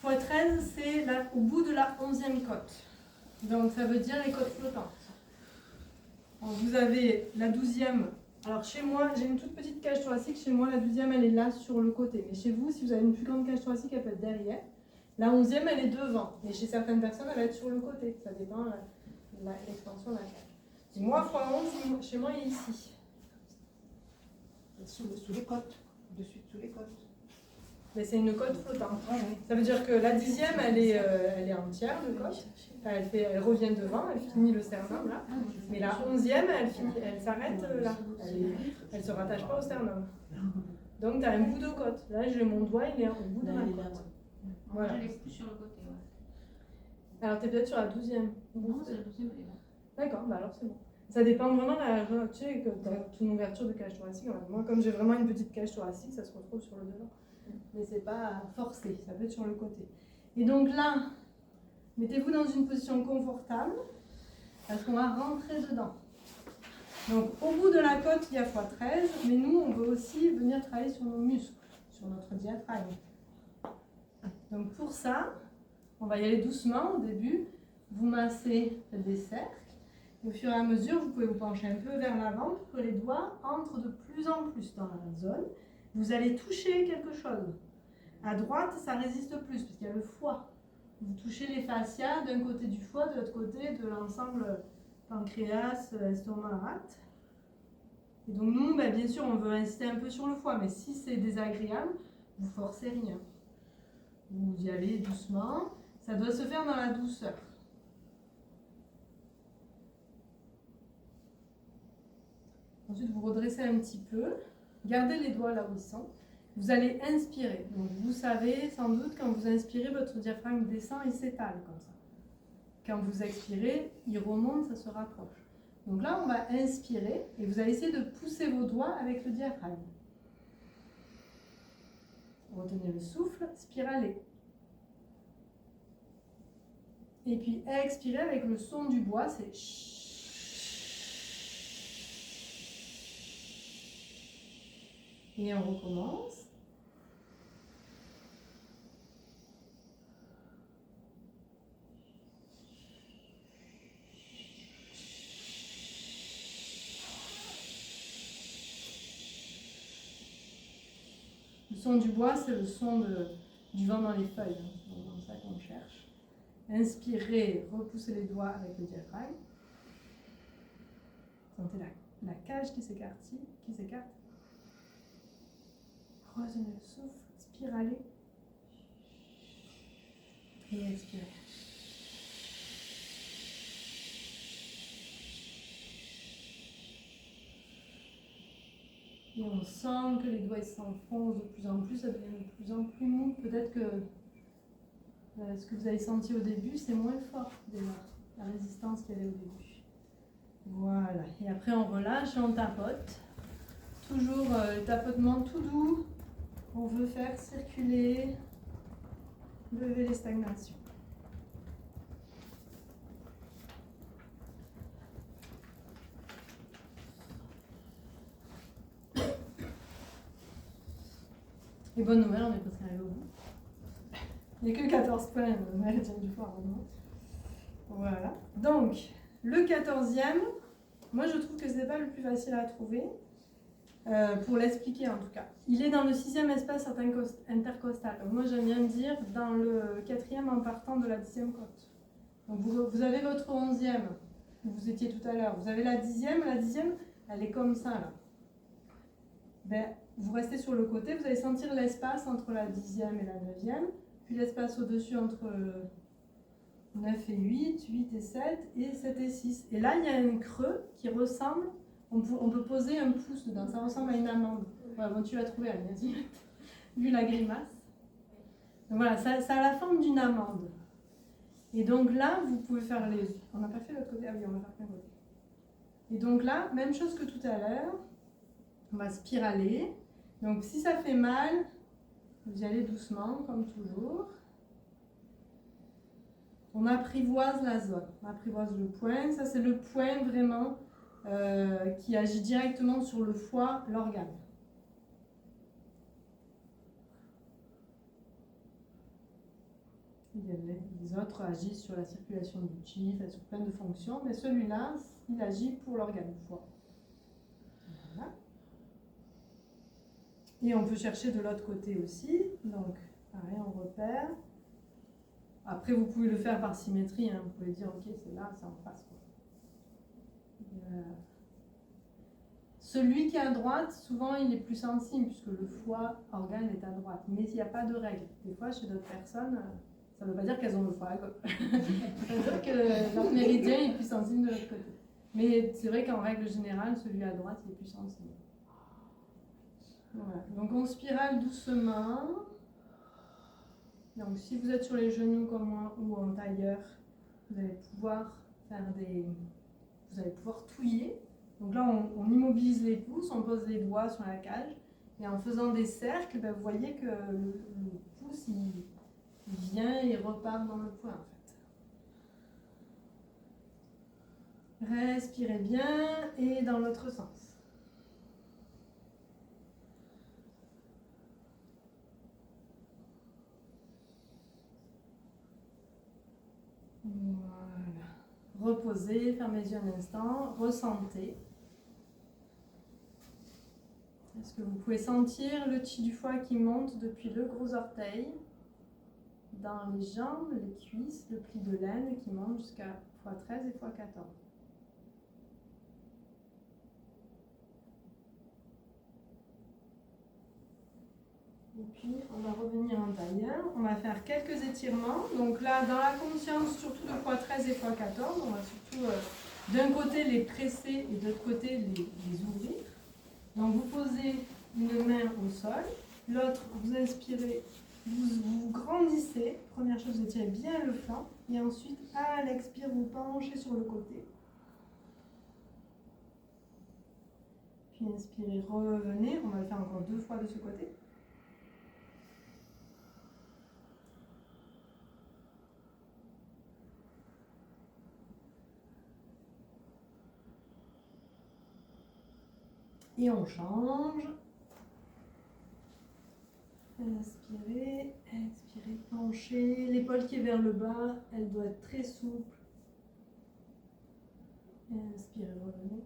x13, c'est au bout de la 11e côte. Donc, ça veut dire les côtes flottantes. Alors, vous avez la 12e. Alors, chez moi, j'ai une toute petite cage thoracique. Chez moi, la 12e, elle est là sur le côté. Mais chez vous, si vous avez une plus grande cage thoracique, elle peut être derrière. La 11e, elle est devant. Et chez certaines personnes, elle va être sur le côté. Ça dépend de l'extension de la cage. Et moi, x11, chez moi, il est ici. Sous les côtes. Dessus, sous les côtes. Mais c'est une côte flottante. Ça veut dire que la 10e, elle est entière de côte. Elle revient devant, elle finit le sternum là. Mais la 11e, elle s'arrête là. Elle ne se rattache pas au sternum. Donc tu as un bout de côte. Là, mon doigt, il est au bout de la côte. Voilà. Elle est plus sur le côté. Ouais. Alors tu es peut-être sur la 12e. Non, c'est la 12e, elle est là. D'accord, bah alors c'est bon. Ça dépend vraiment de la. Tu sais, que tu as une ouverture de cage thoracique. Moi, comme j'ai vraiment une petite cage thoracique, ça se retrouve sur le devant. Mais c'est pas forcé, ça peut être sur le côté. Et donc là, mettez-vous dans une position confortable parce qu'on va rentrer dedans. Donc au bout de la côte, il y a x13, mais nous, on veut aussi venir travailler sur nos muscles, sur notre diaphragme. Donc pour ça, on va y aller doucement au début. Vous massez des cercles. Au fur et à mesure, vous pouvez vous pencher un peu vers l'avant pour que les doigts entrent de plus en plus dans la zone. Vous allez toucher quelque chose. À droite, ça résiste plus parce qu'il y a le foie. Vous touchez les fascias d'un côté du foie, de l'autre côté de l'ensemble pancréas, estomac, rate. Et donc nous, bien sûr, on veut insister un peu sur le foie, mais si c'est désagréable, vous forcez rien. Vous y allez doucement. Ça doit se faire dans la douceur. Ensuite, vous redressez un petit peu. Gardez les doigts là où ils sont. Vous allez inspirer. Donc, vous savez sans doute, quand vous inspirez, votre diaphragme descend et s'étale comme ça. Quand vous expirez, il remonte, ça se rapproche. Donc là, on va inspirer et vous allez essayer de pousser vos doigts avec le diaphragme. Retenez le souffle, spiralez. Et puis expirez avec le son du bois, c'est ch. Et on recommence. Le son du bois, c'est le son du vent dans les feuilles. C'est vraiment ça qu'on cherche. Inspirez, repoussez les doigts avec le diaphragme. Sentez la cage qui s'écarte. Retenez le souffle, spiralez et expirez. Et on sent que les doigts s'enfoncent de plus en plus, ça devient de plus en plus mou. Peut-être que ce que vous avez senti au début, c'est moins fort déjà, la résistance qu'il y avait au début. Voilà, et après on relâche et on tapote. Toujours le tapotement tout doux. On veut faire circuler, lever les stagnations. Et bonne nouvelle, on est presque arrivé au bout. Il n'y a que 14 points, méridien du foie, vraiment. Voilà. Donc, le 14e, moi je trouve que ce n'est pas le plus facile à trouver. Pour l'expliquer en tout cas. Il est dans le 6e espace intercostal. Donc moi j'aime bien dire dans le 4e en partant de la 10e côte. Donc vous avez votre 11e, où vous étiez tout à l'heure. Vous avez la 10e, elle est comme ça là. Vous restez sur le côté, vous allez sentir l'espace entre la 10e et la 9e, puis l'espace au-dessus entre 9 et 8, 8 et 7, et 7 et 6. Et là il y a un creux qui ressemble. On peut poser un pouce dedans, ça ressemble à une amande. Voilà, bon, tu l'as trouvé, Agnès, vu la grimace. Donc voilà, ça a la forme d'une amande. Et donc là, vous pouvez faire les... On n'a pas fait l'autre côté. Ah oui, on va faire qu'un côté. Et donc là, même chose que tout à l'heure. On va spiraler. Donc si ça fait mal, vous y allez doucement, comme toujours. On apprivoise la zone. On apprivoise le point. Ça, c'est le point vraiment qui agit directement sur le foie, l'organe. Les autres agissent sur la circulation du chi, sur plein de fonctions, mais celui-là, il agit pour l'organe du foie. Voilà. Et on peut chercher de l'autre côté aussi. Donc, pareil, on repère. Après, vous pouvez le faire par symétrie. Hein. Vous pouvez dire, ok, c'est là, c'est en face. Celui qui est à droite, souvent, il est plus sensible, puisque le foie, organe, est à droite. Mais il n'y a pas de règle. Des fois, chez d'autres personnes... Ça ne veut pas dire qu'elles ont le foie à gauche. Ça veut dire que leur méridien est plus sensible de l'autre côté. Mais c'est vrai qu'en règle générale, celui à droite est plus sensible. Voilà. Donc on spirale doucement. Donc si vous êtes sur les genoux comme moi ou en tailleur, vous allez pouvoir faire vous allez pouvoir touiller. Donc là, on immobilise les pouces, on pose les doigts sur la cage. Et en faisant des cercles, ben, vous voyez que le pouce, il vient et repart dans le point en fait. Respirez bien et dans l'autre sens. Voilà. Reposez, fermez les yeux un instant, ressentez. Est-ce que vous pouvez sentir le chi du foie qui monte depuis le gros orteil, dans les jambes, les cuisses, le pli de l'aine qui monte jusqu'à x13 et x14. Et puis on va revenir en tailleur, on va faire quelques étirements. Donc là, dans la conscience, surtout de x13 et x14, on va surtout d'un côté les presser et de l'autre côté les ouvrir. Donc vous posez une main au sol, l'autre vous inspirez, vous grandissez. Première chose, vous étirez bien le flanc et ensuite à l'expire, vous penchez sur le côté. Puis inspirez, revenez, on va le faire encore 2 fois de ce côté. Et on change. Inspirez, expirez, penchez. L'épaule qui est vers le bas, elle doit être très souple. Inspirez, revenez.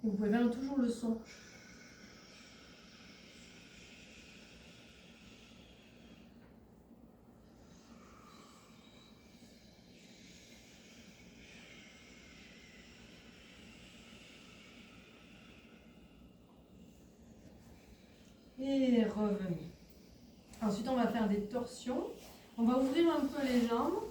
Et vous pouvez faire toujours le son. Et revenez. Ensuite, on va faire des torsions. On va ouvrir un peu les jambes.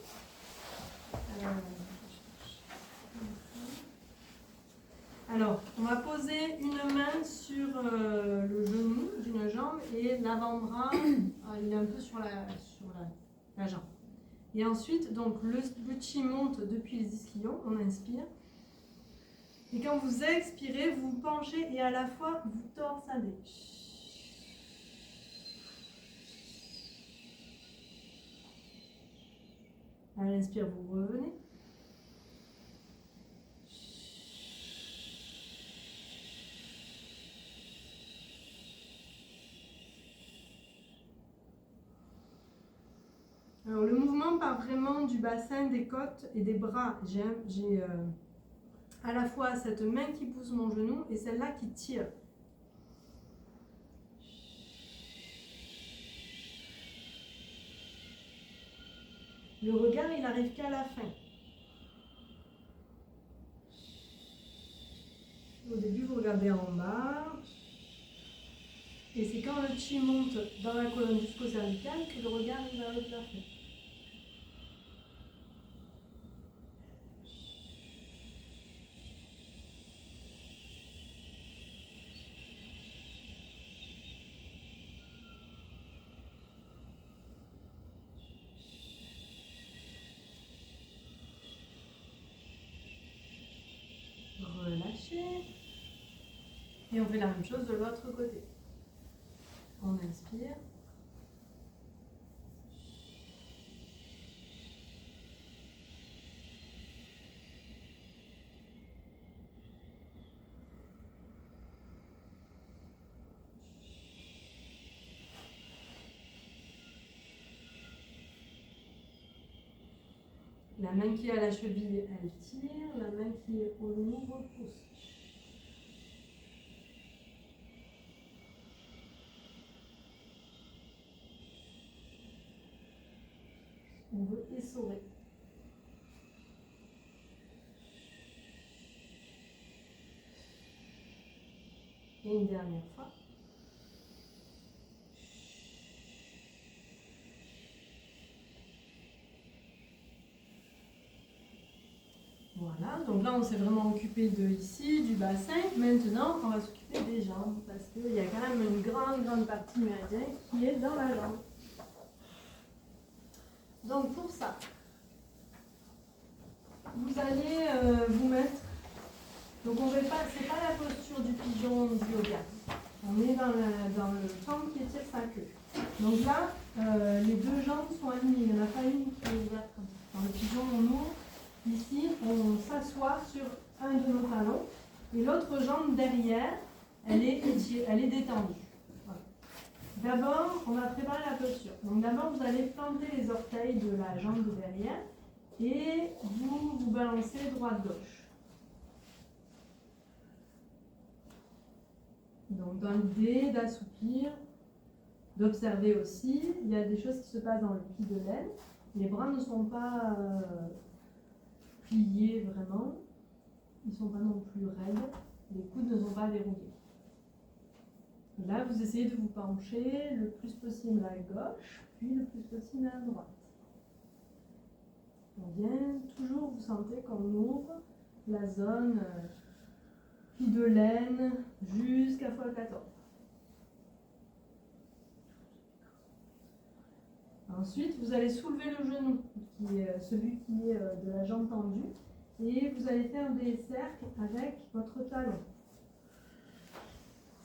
Alors, on va poser une main sur le genou d'une jambe et l'avant-bras, il est un peu sur la jambe. Et ensuite, donc, le chi monte depuis les ischions, on inspire. Et quand vous expirez, vous penchez et à la fois vous torsadez. À l'inspire, vous revenez. Alors, le mouvement part vraiment du bassin, des côtes et des bras. J'ai à la fois cette main qui pousse mon genou et celle-là qui tire. Le regard, il n'arrive qu'à la fin. Au début, vous regardez en bas. Et c'est quand le chi monte dans la colonne jusqu'au cervical que le regard il va avec la fin. Relâchez. Et on fait la même chose de l'autre côté. On inspire. La main qui est à la cheville, elle tire. La main qui est au genou repousse. On veut essorer. Et une dernière fois. Voilà, donc là on s'est vraiment occupé de ici, du bassin. Maintenant on va s'occuper des jambes parce qu'il y a quand même une grande partie méridienne qui est dans la jambe. Donc pour ça, vous allez vous mettre. Donc on fait pas, c'est pas la posture du pigeon du yoga. On est dans le temps qui étire sa queue. Donc là, les deux jambes sont alignées. Il n'y en a pas une qui est ouverte comme ça. Dans le pigeon, on ouvre. Ici, on s'assoit sur un de nos talons. Et l'autre jambe derrière, elle est détendue. Voilà. D'abord, on va préparer la posture. Donc d'abord, vous allez planter les orteils de la jambe de derrière et vous balancez droite-gauche. Donc dans l'idée d'assouplir, d'observer aussi, il y a des choses qui se passent dans le pli de l'aile. Les bras ne sont pas pliés vraiment, ils ne sont pas non plus raides, les coudes ne sont pas verrouillés. Et là, vous essayez de vous pencher le plus possible à gauche, puis le plus possible à droite. Donc bien, toujours vous sentez qu'on ouvre la zone pli de l'aine jusqu'à x14. Ensuite, vous allez soulever le genou, qui est celui qui est de la jambe tendue, et vous allez faire des cercles avec votre talon.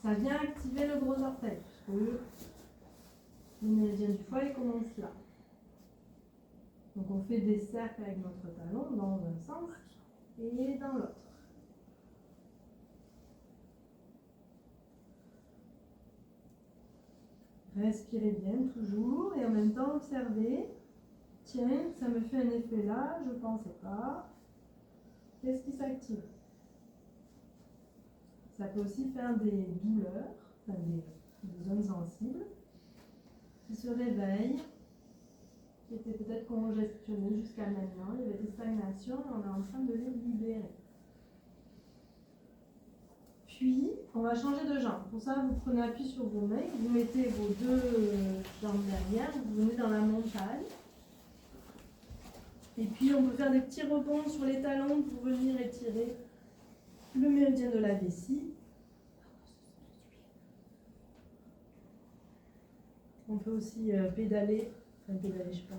Ça vient activer le gros orteil, parce que le méridien du foie il commence là. Donc on fait des cercles avec notre talon dans un sens et dans l'autre. Respirez bien toujours et en même temps observez. Tiens, ça me fait un effet là, je ne pensais pas. Qu'est-ce qui s'active? Ça peut aussi faire des douleurs, enfin des zones sensibles qui se réveillent, qui étaient peut-être congestionnées jusqu'à maintenant. Il y avait des stagnations et on est en train de les libérer. Puis, on va changer de jambe. Pour ça, vous prenez appui sur vos mains, vous mettez vos deux jambes derrière, vous venez dans la montagne. Et puis, on peut faire des petits rebonds sur les talons pour venir étirer le méridien de la vessie. On peut aussi pédaler, je sais pas,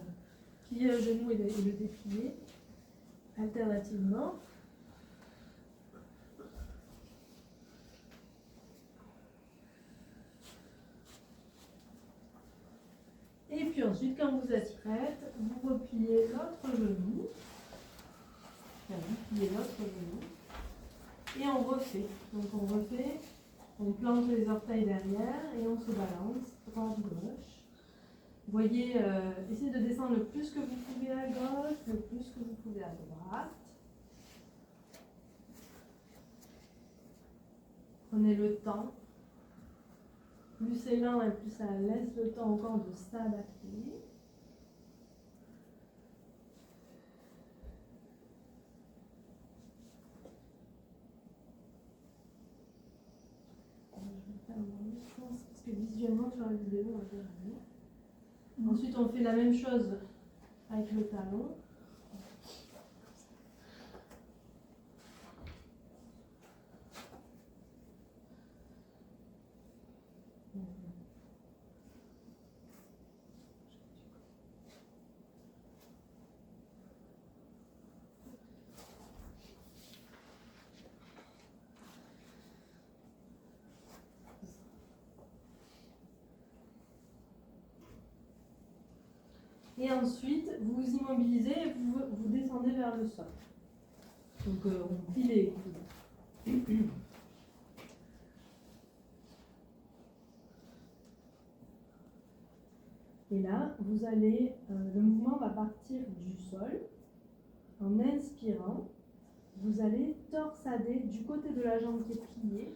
plier le genou et le déplier alternativement. Et puis ensuite, quand vous êtes prête, vous repliez l'autre genou. Enfin, vous pliez l'autre genou. Et on refait. Donc on refait, on plante les orteils derrière et on se balance, droite-gauche. Voyez, essayez de descendre le plus que vous pouvez à gauche, le plus que vous pouvez à droite. Prenez le temps. Plus c'est lent et plus ça laisse le temps encore de s'adapter. Je vais faire une autre chose parce que visuellement sur la vidéo on va faire mieux. Ensuite on fait la même chose avec le talon. Et ensuite, vous vous immobilisez et vous descendez vers le sol. Donc, on plie les coudes. Et là, vous allez, le mouvement va partir du sol. En inspirant, vous allez torsader du côté de la jambe qui est pliée.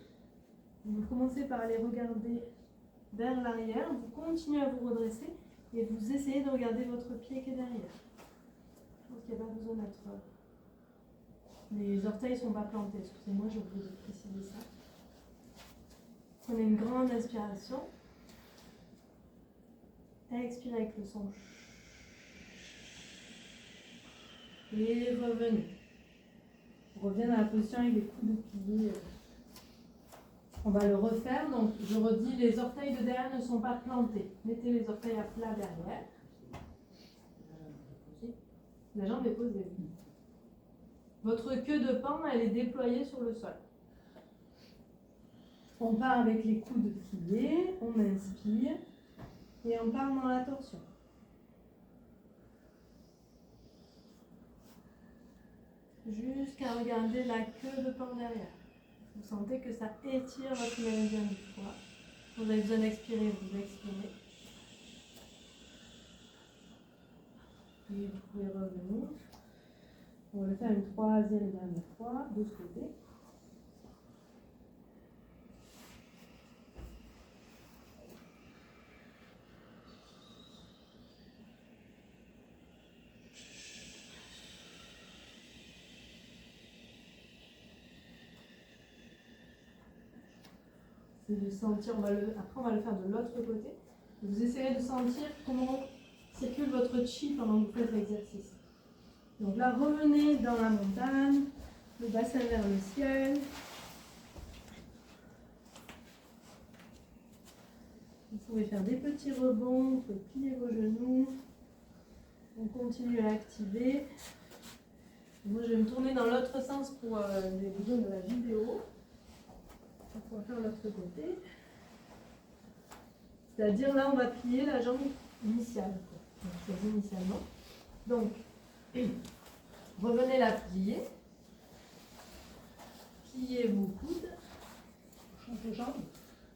Vous commencez par aller regarder vers l'arrière, vous continuez à vous redresser. Et vous essayez de regarder votre pied qui est derrière. Je pense qu'il n'y a pas besoin d'être... Les orteils ne sont pas plantés. Excusez-moi, j'ai oublié de préciser ça. Prenez une grande inspiration. Expirez avec le son. Et revenez. Revenez dans la position avec les coudes pliés. On va le refaire, donc je redis, les orteils de derrière ne sont pas plantés. Mettez les orteils à plat derrière. La jambe est posée. Votre queue de paon, elle est déployée sur le sol. On part avec les coudes pliés, on inspire et on part dans la torsion. Jusqu'à regarder la queue de paon derrière. Vous sentez que ça étire votre méridien du foie. Vous avez besoin d'expirer, vous expirez. Et vous pouvez revenir. On va le faire une troisième et dernière fois de ce côté. C'est de sentir, après on va le faire de l'autre côté. Vous essayez de sentir comment circule votre chi pendant que vous faites l'exercice. Donc là, revenez dans la montagne, le bassin vers le ciel. Vous pouvez faire des petits rebonds, vous pouvez plier vos genoux. On continue à activer. Moi, je vais me tourner dans l'autre sens pour les besoins de la vidéo. On va faire l'autre côté. C'est-à-dire là, on va plier la jambe initiale. On choisit initialement. Donc, revenez la plier. Pliez vos coudes. Change de jambe.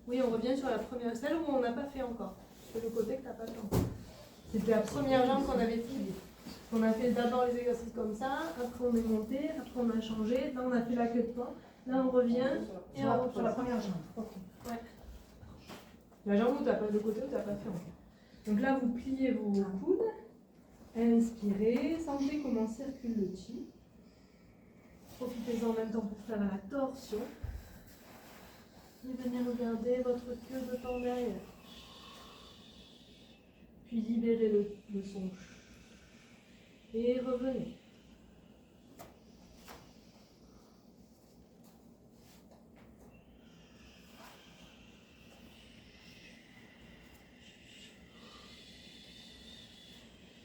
Oui, on revient sur la première, celle où on n'a pas fait encore. C'est le côté que tu n'as pas fait encore. C'était la première jambe qu'on avait pliée. On a fait d'abord les exercices comme ça, après on est monté, après on a changé, là on a fait la queue de paon, là on revient et on Sur la première jambe. Ok. Ouais. La jambe où tu n'as pas, le côté où tu n'as pas fait encore. Donc là vous pliez vos coudes, inspirez, sentez comment circule le chi. Profitez-en en même temps pour faire la torsion. Et venez regarder votre queue de paon derrière. Puis libérez le son. Et revenez.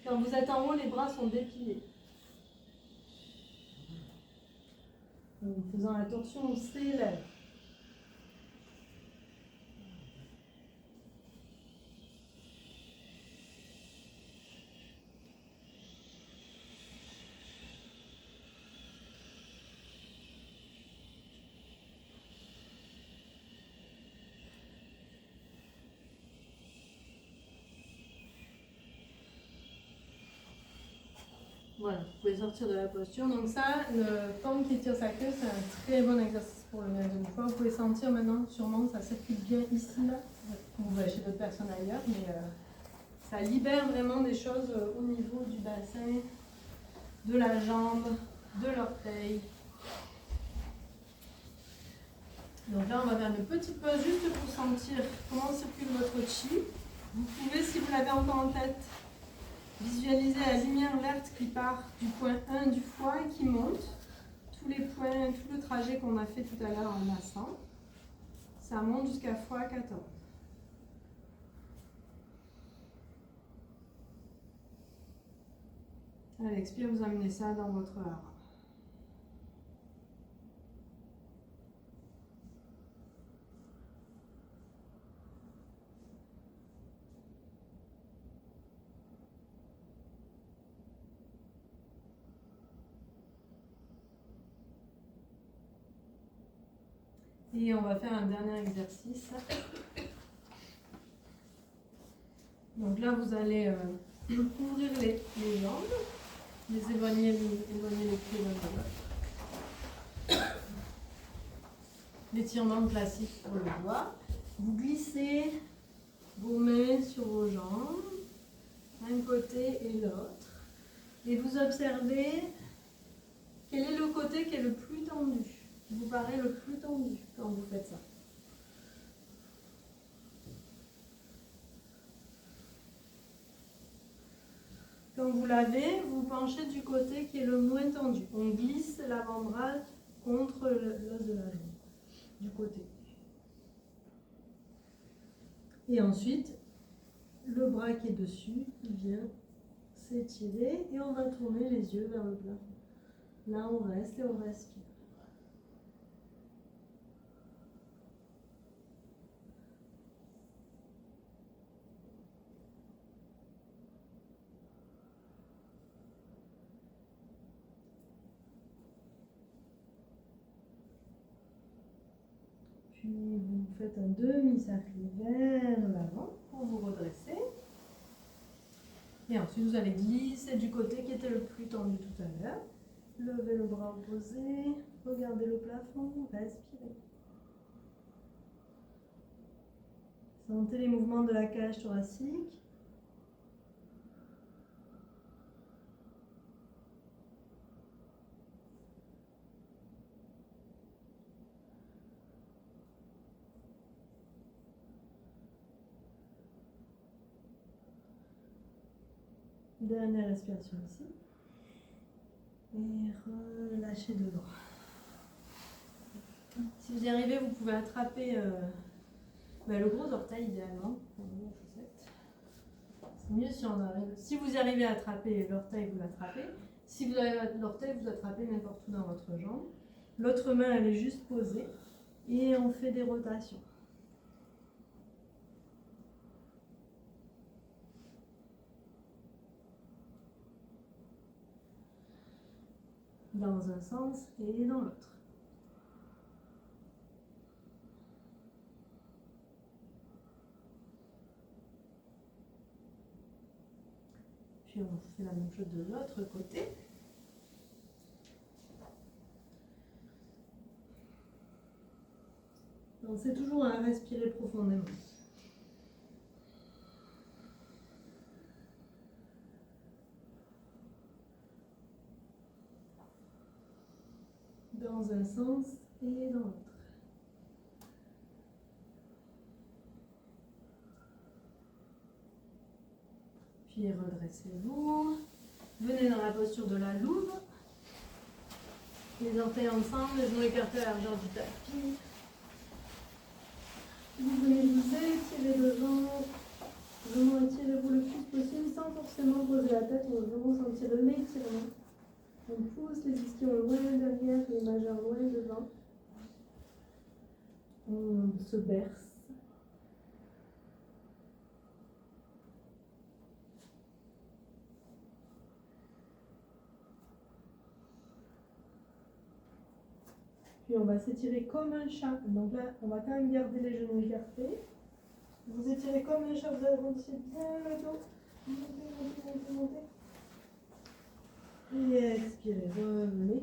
Quand vous êtes en haut, les bras sont dépliés. En faisant la torsion, on s'élève. Voilà, vous pouvez sortir de la posture. Donc ça, le paon qui tire sa queue, c'est un très bon exercice pour le méridien du foie. Vous pouvez sentir maintenant, sûrement, ça circule bien ici, là. Vous voyez chez d'autres personnes ailleurs, mais ça libère vraiment des choses au niveau du bassin, de la jambe, de l'orteil. Donc là, on va faire une petite pause juste pour sentir comment circule votre chi. Vous pouvez, si vous l'avez encore en tête, visualisez la lumière verte qui part du point 1 du foie et qui monte. Tous les points, tout le trajet qu'on a fait tout à l'heure en massant. Ça monte jusqu'à foie 14. À l'expire, vous amenez ça dans votre hara. Et on va faire un dernier exercice. Donc là, vous allez ouvrir les jambes, les éloigner les pieds l'un de l'autre. L'étirement classique pour le doigt. Vous glissez vos mains sur vos jambes, d'un côté et l'autre. Et vous observez quel est le côté qui est le plus tendu. Vous paraît le plus tendu quand vous faites ça. Quand vous l'avez, vous penchez du côté qui est le moins tendu. On glisse l'avant-bras contre l'os de la jambe, du côté. Et ensuite, le bras qui est dessus, il vient s'étirer et on va tourner les yeux vers le plafond. Là, on reste et on respire. Puis vous faites un demi-cercle vers l'avant pour vous redresser. Et ensuite, vous allez glisser du côté qui était le plus tendu tout à l'heure. Levez le bras opposé, regardez le plafond, respirez. Sentez les mouvements de la cage thoracique. Dernière respiration ici. Et relâchez devant. Si vous y arrivez, vous pouvez attraper le gros orteil idéalement. C'est mieux si on arrive. Si vous y arrivez à attraper l'orteil, vous l'attrapez. Si vous avez l'orteil, vous attrapez n'importe où dans votre jambe. L'autre main, elle est juste posée. Et on fait des rotations. Dans un sens et dans l'autre. Puis on fait la même chose de l'autre côté. Pensez toujours à respirer profondément. Dans un sens et dans l'autre. Puis redressez-vous. Venez dans la posture de la louve. Les orteils ensemble, les genoux écartés à la largeur du tapis. Vous venez vous étirer devant. Vraiment étirez-vous le plus possible sans forcément poser la tête. On va vraiment sentir l'étirement. On pousse les ischions loin derrière, les majeurs loin devant. On se berce. Puis on va s'étirer comme un chat. Donc là, on va quand même garder les genoux écartés. Vous étirez comme un chat, vous agrandissez bien le dos. Montez, montez, montez, montez. Et expirez, revenez.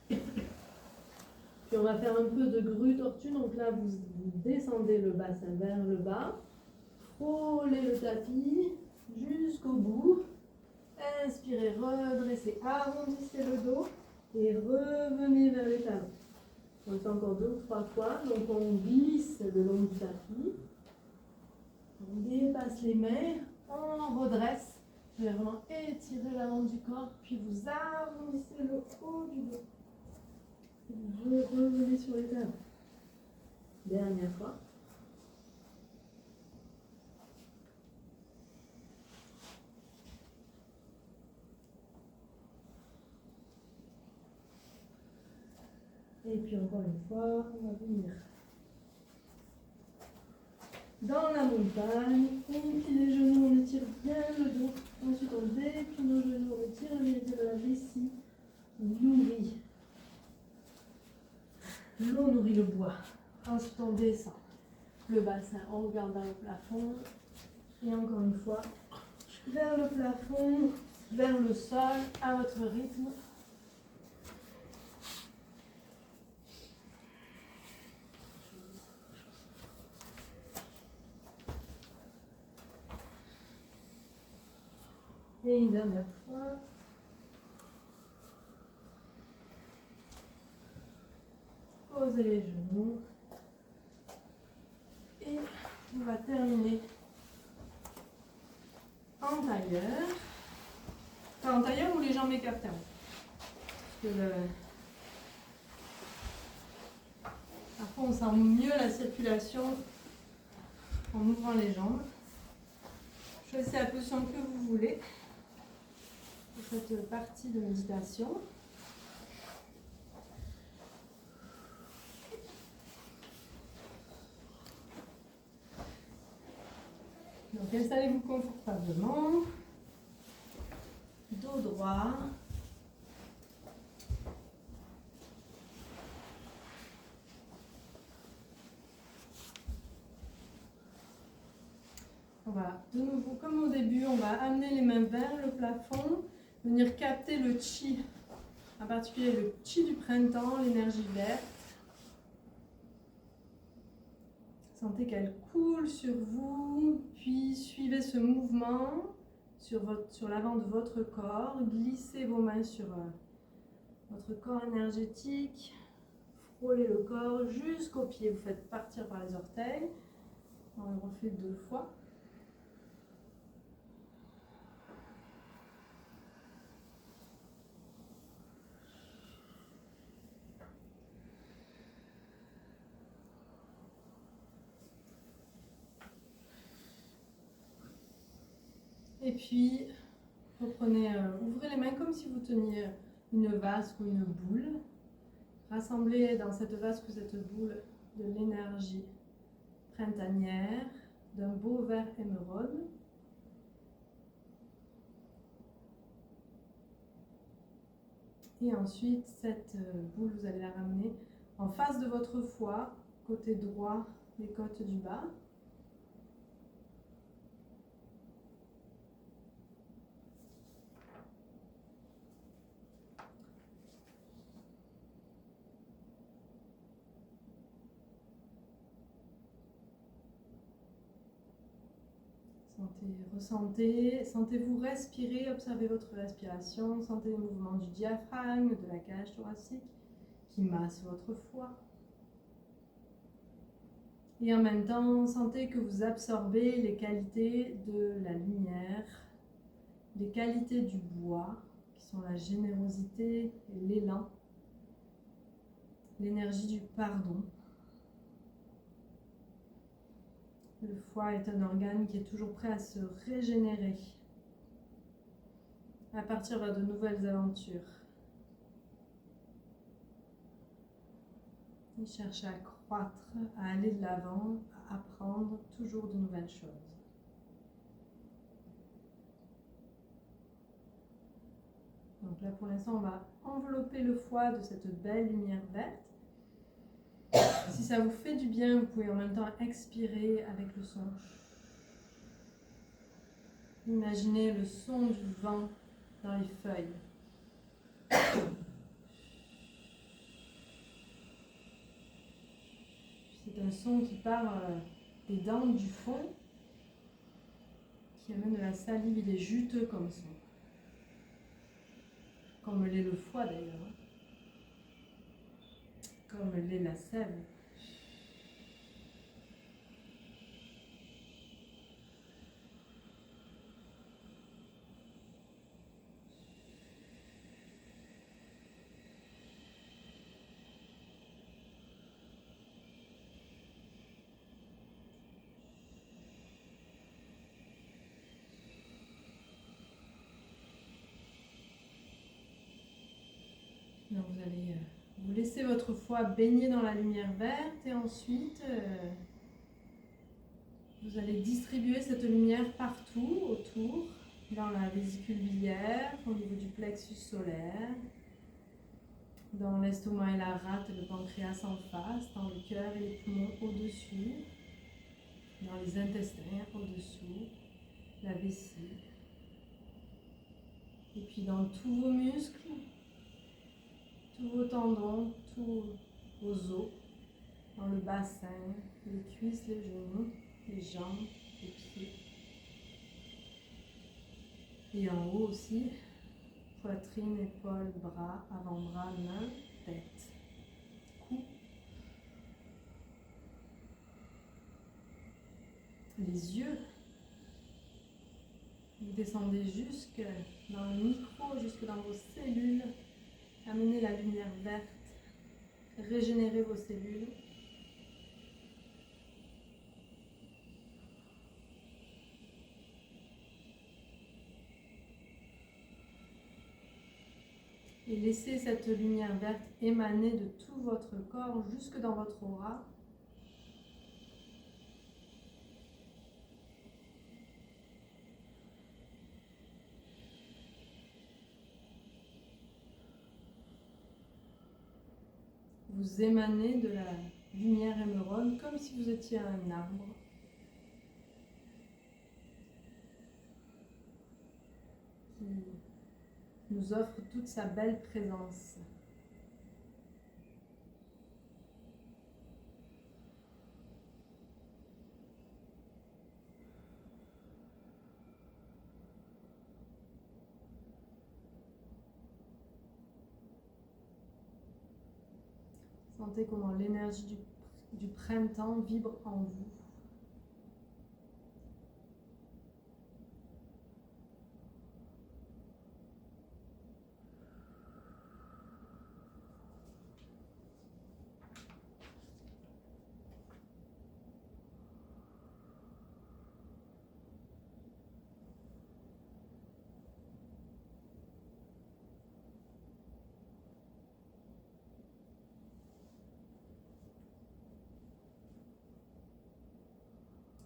Puis on va faire un peu de grue tortue. Donc là, vous descendez le bassin vers le bas. Frôlez le tapis jusqu'au bout. Inspirez, redressez, arrondissez le dos et revenez vers les talons. On fait encore 2 ou 3 fois. Donc on glisse le long du tapis. On dépasse les mains. On redresse. Vous allez vraiment étirer l'avant du corps, puis vous arrondissez le haut du dos. Vous revenez sur les talons. Dernière fois. Et puis encore une fois, on va venir dans la montagne. On plie les genoux, on étire bien le dos. Ensuite, on déplie nos genoux, on étire le milieu de la vessie. On nourrit. L'eau nourrit le bois. Ensuite, on descend le bassin en regardant le plafond. Et encore une fois, vers le plafond, vers le sol, à votre rythme. Et une dernière fois. Posez les genoux. Et on va terminer en tailleur. Enfin, en tailleur ou les jambes écartées. Parce que parfois on sent mieux la circulation en ouvrant les jambes. Choisissez la position que vous voulez pour cette partie de méditation. Donc installez-vous confortablement, dos droit. On va de nouveau, comme au début, on va amener les mains vers le plafond, venir capter le chi, en particulier le chi du printemps, l'énergie verte. Sentez qu'elle coule sur vous, puis suivez ce mouvement sur l'avant de votre corps. Glissez vos mains sur votre corps énergétique. Frôlez le corps jusqu'aux pieds. Vous faites partir par les orteils. On le refait 2 fois. Et puis, reprenez, ouvrez les mains comme si vous teniez une vasque ou une boule. Rassemblez dans cette vasque ou cette boule de l'énergie printanière, d'un beau vert émeraude. Et ensuite, cette boule, vous allez la ramener en face de votre foie, côté droit des côtes du bas. Sentez-vous respirer, observez votre respiration, sentez les mouvements du diaphragme, de la cage thoracique qui masse votre foie. Et en même temps, sentez que vous absorbez les qualités de la lumière, les qualités du bois, qui sont la générosité et l'élan, l'énergie du pardon. Le foie est un organe qui est toujours prêt à se régénérer, à partir de nouvelles aventures. Il cherche à croître, à aller de l'avant, à apprendre toujours de nouvelles choses. Donc là, pour l'instant, on va envelopper le foie de cette belle lumière verte. Si ça vous fait du bien, vous pouvez en même temps expirer avec le son. Imaginez le son du vent dans les feuilles. C'est un son qui part des dents du fond, qui amène de la salive. Il est juteux comme son. Comme l'est le foie d'ailleurs. Comme l'est la sève. Donc vous allez vous laisser votre foie baigner dans la lumière verte et ensuite vous allez distribuer cette lumière partout autour, dans la vésicule biliaire, au niveau du plexus solaire, dans l'estomac et la rate et le pancréas en face, dans le cœur et les poumons au-dessus, dans les intestins au-dessous, la vessie, et puis dans tous vos muscles, tous vos tendons, tous vos os, dans le bassin, les cuisses, les genoux, les jambes, les pieds. Et en haut aussi, poitrine, épaules, bras, avant-bras, mains, tête, cou. Les yeux. Vous descendez jusque dans le micro, jusque dans vos cellules. Amenez la lumière verte, régénérez vos cellules. Et laissez cette lumière verte émaner de tout votre corps jusque dans votre aura. vous émanez de la lumière émeraude comme si vous étiez un arbre. Qui nous offre toute sa belle présence. Sentez comment l'énergie du printemps vibre en vous.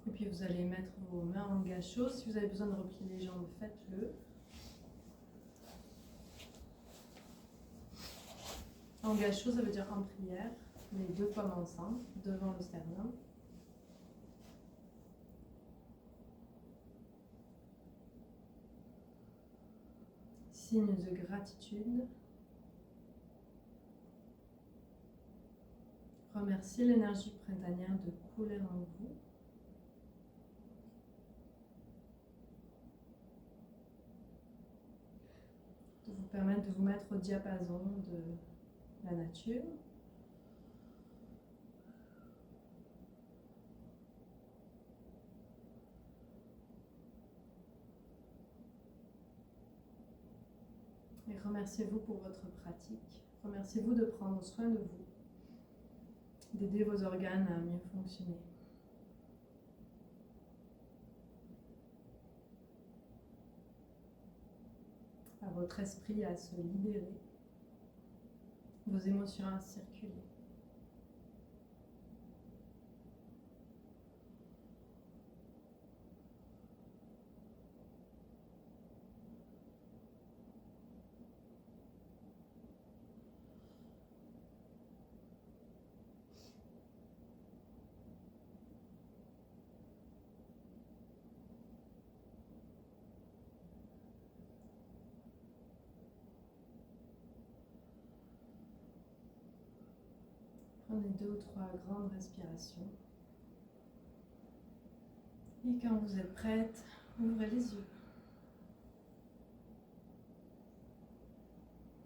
Et puis vous allez mettre vos mains en gâchot. Si vous avez besoin de replier les jambes, faites-le. En gâchot, ça veut dire en prière. Les deux pommes ensemble, devant le sternum. Signe de gratitude. Remerciez l'énergie printanière de couler en vous. De vous permettre de vous mettre au diapason de la nature. Et remerciez-vous pour votre pratique. Remerciez-vous de prendre soin de vous, d'aider vos organes à mieux fonctionner. À votre esprit à se libérer, vos émotions à circuler. Prenez 2 ou 3 grandes respirations. Et quand vous êtes prête, ouvrez les yeux.